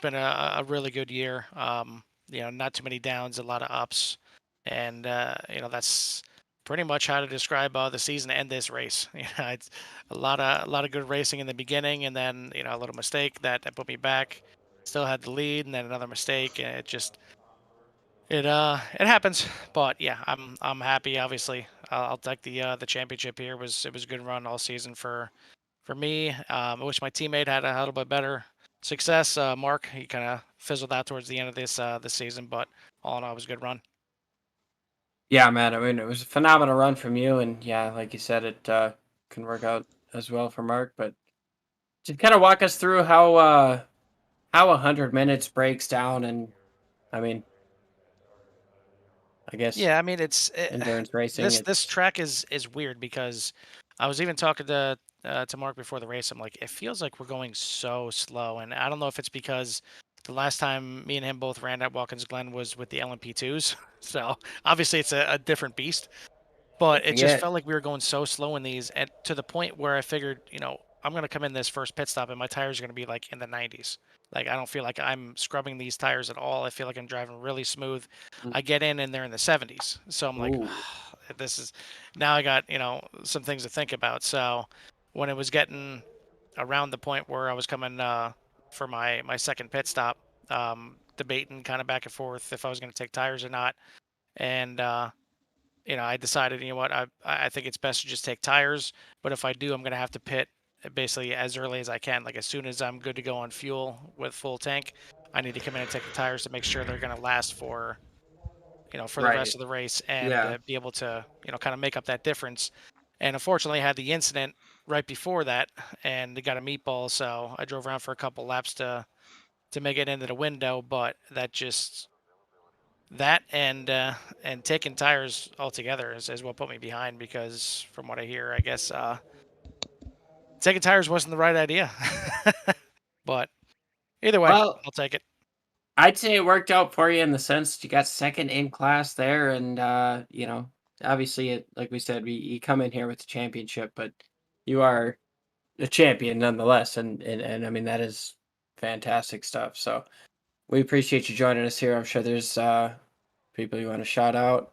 been a really good year. Not too many downs, a lot of ups, and that's pretty much how to describe the season and this race. It's a lot of good racing in the beginning, and then a little mistake that put me back. Still had the lead, and then another mistake, and it happens. But yeah, I'm happy. Obviously, I'll take the championship here. It was a good run all season for me. I wish my teammate had a little bit better success. Mark, he kind of fizzled out towards the end of this season, but all in all, it was a good run. Yeah, man. I mean, it was a phenomenal run from you, and yeah, like you said, it can work out as well for Mark. But just kind of walk us through how 100 minutes breaks down, and I mean, I guess Yeah, I mean endurance racing. this It's track is weird because I was even talking to Mark before the race. I'm like, it feels like we're going so slow, and I don't know if it's because the last time me and him both ran at Watkins Glen was with the LMP2s, so obviously it's a different beast. But it just yeah. felt like we were going so slow in these, and to the point where I figured, I'm gonna come in this first pit stop, and my tires are gonna be like in the 90s. Like I don't feel like I'm scrubbing these tires at all. I feel like I'm driving really smooth. I get in and they're in the 70s, so I'm like, Ooh. this is now I got some things to think about. So when it was getting around the point where I was coming for my second pit stop, debating kind of back and forth if I was going to take tires or not, and I decided, what, I think it's best to just take tires. But if I do, I'm gonna have to pit basically as early as I can. Like as soon as I'm good to go on fuel with full tank, I need to come in and take the tires to make sure they're gonna last for the Right. rest of the race and Yeah. be able to kind of make up that difference. And unfortunately, I had the incident right before that, and they got a meatball. So I drove around for a couple laps to make it into the window, but that and taking tires altogether is what put me behind because from what I hear, I guess taking tires wasn't the right idea. But either way, Well, I'll take it. I'd say it worked out for you in the sense you got second in class there, and obviously, like we said, you come in here with the championship, but you are a champion nonetheless, and I mean that is fantastic stuff. So we appreciate you joining us here. I'm sure there's people you want to shout out.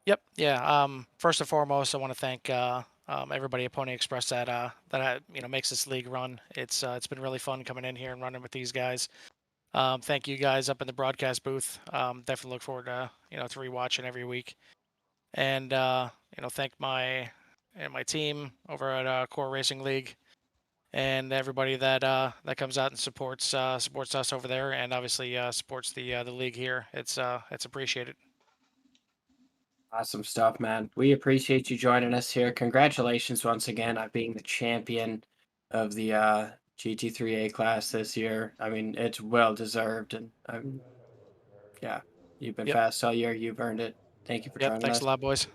Yep. Yeah. First and foremost, I want to thank everybody at Pony Express that makes this league run. It's been really fun coming in here and running with these guys. Thank you guys up in the broadcast booth. Definitely look forward to rewatching every week. And thank my team over at Core Racing League. and everybody that comes out and supports us over there, and obviously supports the league here. It's appreciated. Awesome stuff, man. We appreciate you joining us here. Congratulations once again on being the champion of the GT3A class this year. I mean, it's well deserved, and yeah, you've been Yep. fast all year. You've earned it. Thank you for Yep. joining Thanks us. a lot, boys.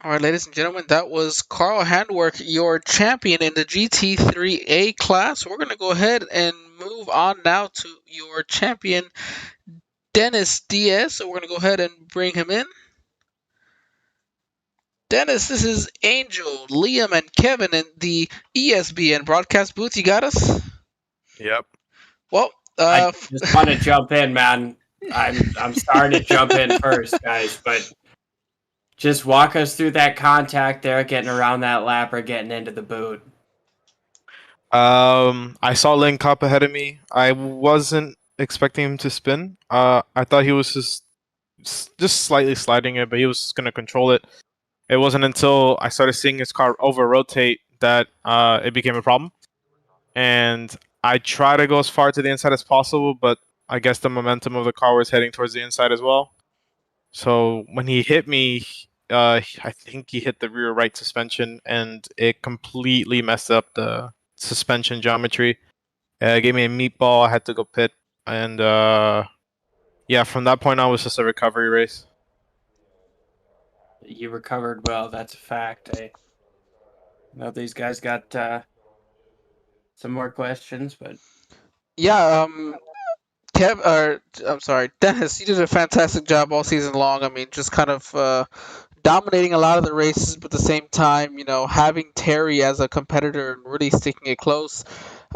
All right, ladies and gentlemen, that was Carl Handwerk, your champion in the GT3A class. We're going to go ahead and move on now to your champion, Dennis Diaz. So we're going to go ahead and bring him in. Dennis, this is Angel, Liam, and Kevin in the ESBN broadcast booth. You got us? Yep. Well, I just want to jump in, man. I'm sorry to jump in first, guys, but just walk us through that contact there, getting around that lap or getting into the boot. I saw Link Cup ahead of me. I wasn't expecting him to spin. I thought he was just slightly sliding it, but he was going to control it. It wasn't until I started seeing his car over rotate that it became a problem. And I try to go as far to the inside as possible, but I guess the momentum of the car was heading towards the inside as well. So when he hit me, I think he hit the rear right suspension, and it completely messed up the suspension geometry. It gave me a meatball. I had to go pit, and yeah, from that point on, it was just a recovery race. You recovered well. That's a fact. I know these guys got some more questions, but yeah, I'm sorry, Dennis, you did a fantastic job all season long. I mean, just kind of dominating a lot of the races, but at the same time, having Terry as a competitor and really sticking it close.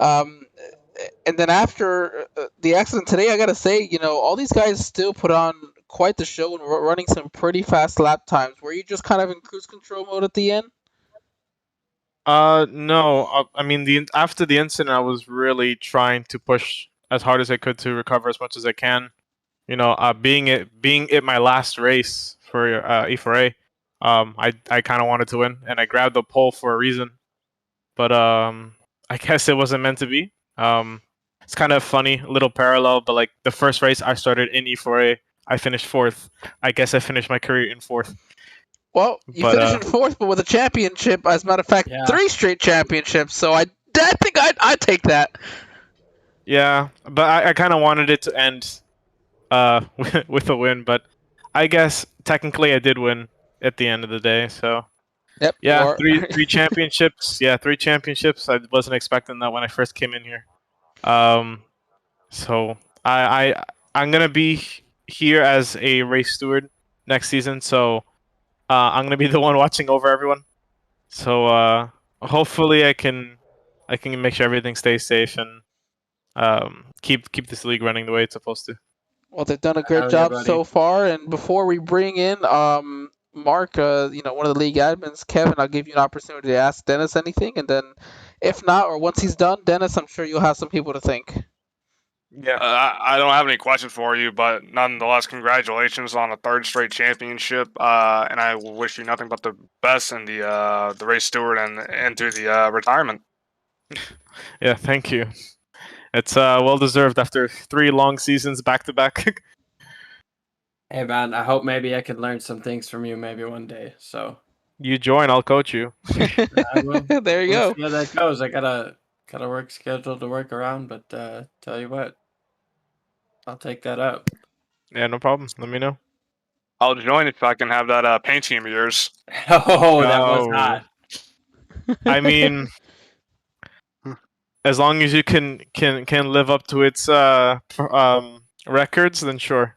And then after the accident today, I gotta say, all these guys still put on quite the show and running some pretty fast lap times. Were you just kind of in cruise control mode at the end? No. I mean, after the incident, I was really trying to push as hard as I could to recover as much as I can. Being it my last race for E4A, I kind of wanted to win, and I grabbed the pole for a reason. But I guess it wasn't meant to be. It's kind of funny, a little parallel, but like the first race I started in E4A, I finished fourth. I guess I finished my career in fourth. Well, you finished in fourth, but with a championship. As a matter of fact, Yeah. 3 straight championships. So I think I'd take that. Yeah, but I kind of wanted it to end with a win, but I guess technically I did win at the end of the day. So Yep. yeah, three championships. Yeah, 3 championships. I wasn't expecting that when I first came in here. So I'm gonna be here as a race steward next season. So I'm gonna be the one watching over everyone. So hopefully I can make sure everything stays safe and keep this league running the way it's supposed to. Well, they've done a great job so far. And before we bring in Mark, one of the league admins, Kevin, I'll give you an opportunity to ask Dennis anything, and then if not, or once he's done, Dennis, I'm sure you'll have some people to thank. Yeah. I don't have any questions for you, but nonetheless, congratulations on a 3rd straight championship. And I wish you nothing but the best in the race steward and to the retirement. Yeah, thank you. It's well deserved after 3 long seasons back to back. Hey man, I hope maybe I could learn some things from you maybe one day. So you join, I'll coach you. There you go. See how that goes. I got a work schedule to work around, but tell you what, I'll take that up. Yeah, no problem. Let me know. I'll join if I can have that paint team of yours. Oh, that was hot. I mean, as long as you can live up to its records, then sure.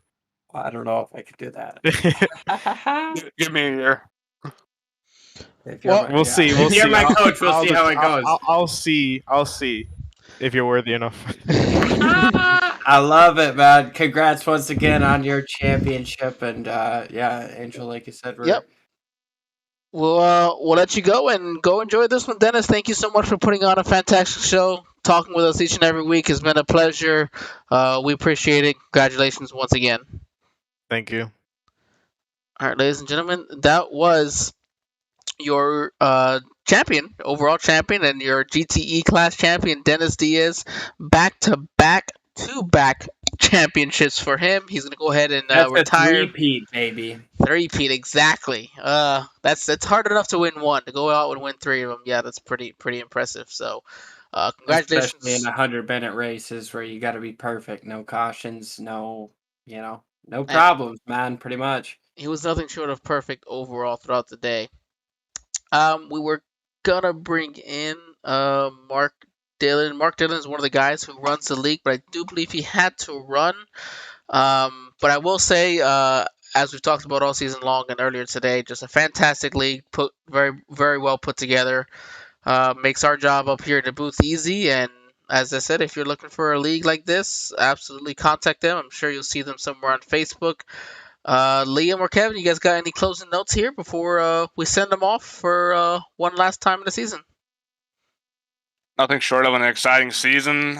I don't know if I could do that. Give me a year. We'll see. We'll see. You're my coach. We'll see how it goes. I'll see if you're worthy enough. I love it, man. Congrats once again on your championship, and yeah, Angel, like you said, Yep. We'll let you go and go enjoy this one, Dennis. Thank you so much for putting on a fantastic show. Talking with us each and every week has been a pleasure. We appreciate it. Congratulations once again. Thank you. All right, ladies and gentlemen, that was your champion, overall champion, and your GTE class champion, Dennis Diaz, back-to-back championships for him. He's gonna go ahead and That's a retire. three-peat, baby. Three-peat, exactly. That's hard enough to win one. To go out and win three of them, yeah, that's pretty impressive. So, congratulations. Especially in 100-minute races where you got to be perfect, no cautions, no problems, man. Pretty much. He was nothing short of perfect overall throughout the day. We were gonna bring in Mark Dillon. Mark Dillon is one of the guys who runs the league, but I do believe he had to run. But I will say, as we've talked about all season long and earlier today, just a fantastic league, very well put together. Makes our job up here in the booth easy. And as I said, if you're looking for a league like this, absolutely contact them. I'm sure you'll see them somewhere on Facebook. Liam or Kevin, you guys got any closing notes here before we send them off for one last time in the season? Nothing short of an exciting season.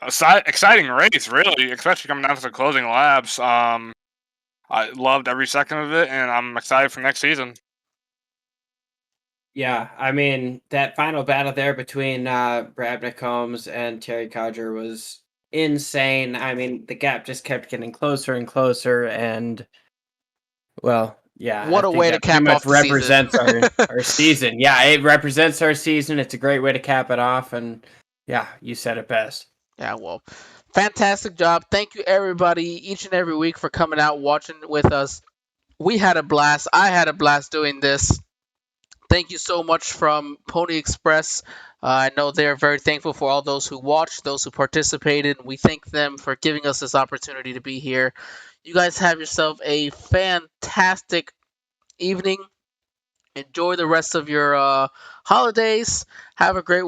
Exciting race, really, especially coming down to the closing laps. I loved every second of it, and I'm excited for next season. Yeah, I mean, that final battle there between Brad McCombs and Terry Codger was insane. I mean, the gap just kept getting closer and closer, and, well, yeah. What a way to cap off the represents our season. Yeah, it represents our season. It's a great way to cap it off, and, yeah, you said it best. Yeah, well, fantastic job. Thank you, everybody, each and every week for coming out, watching with us. We had a blast. I had a blast doing this. Thank you so much from Pony Express. I know they're very thankful for all those who watched, those who participated. We thank them for giving us this opportunity to be here. You guys have yourself a fantastic evening. Enjoy the rest of your holidays. Have a great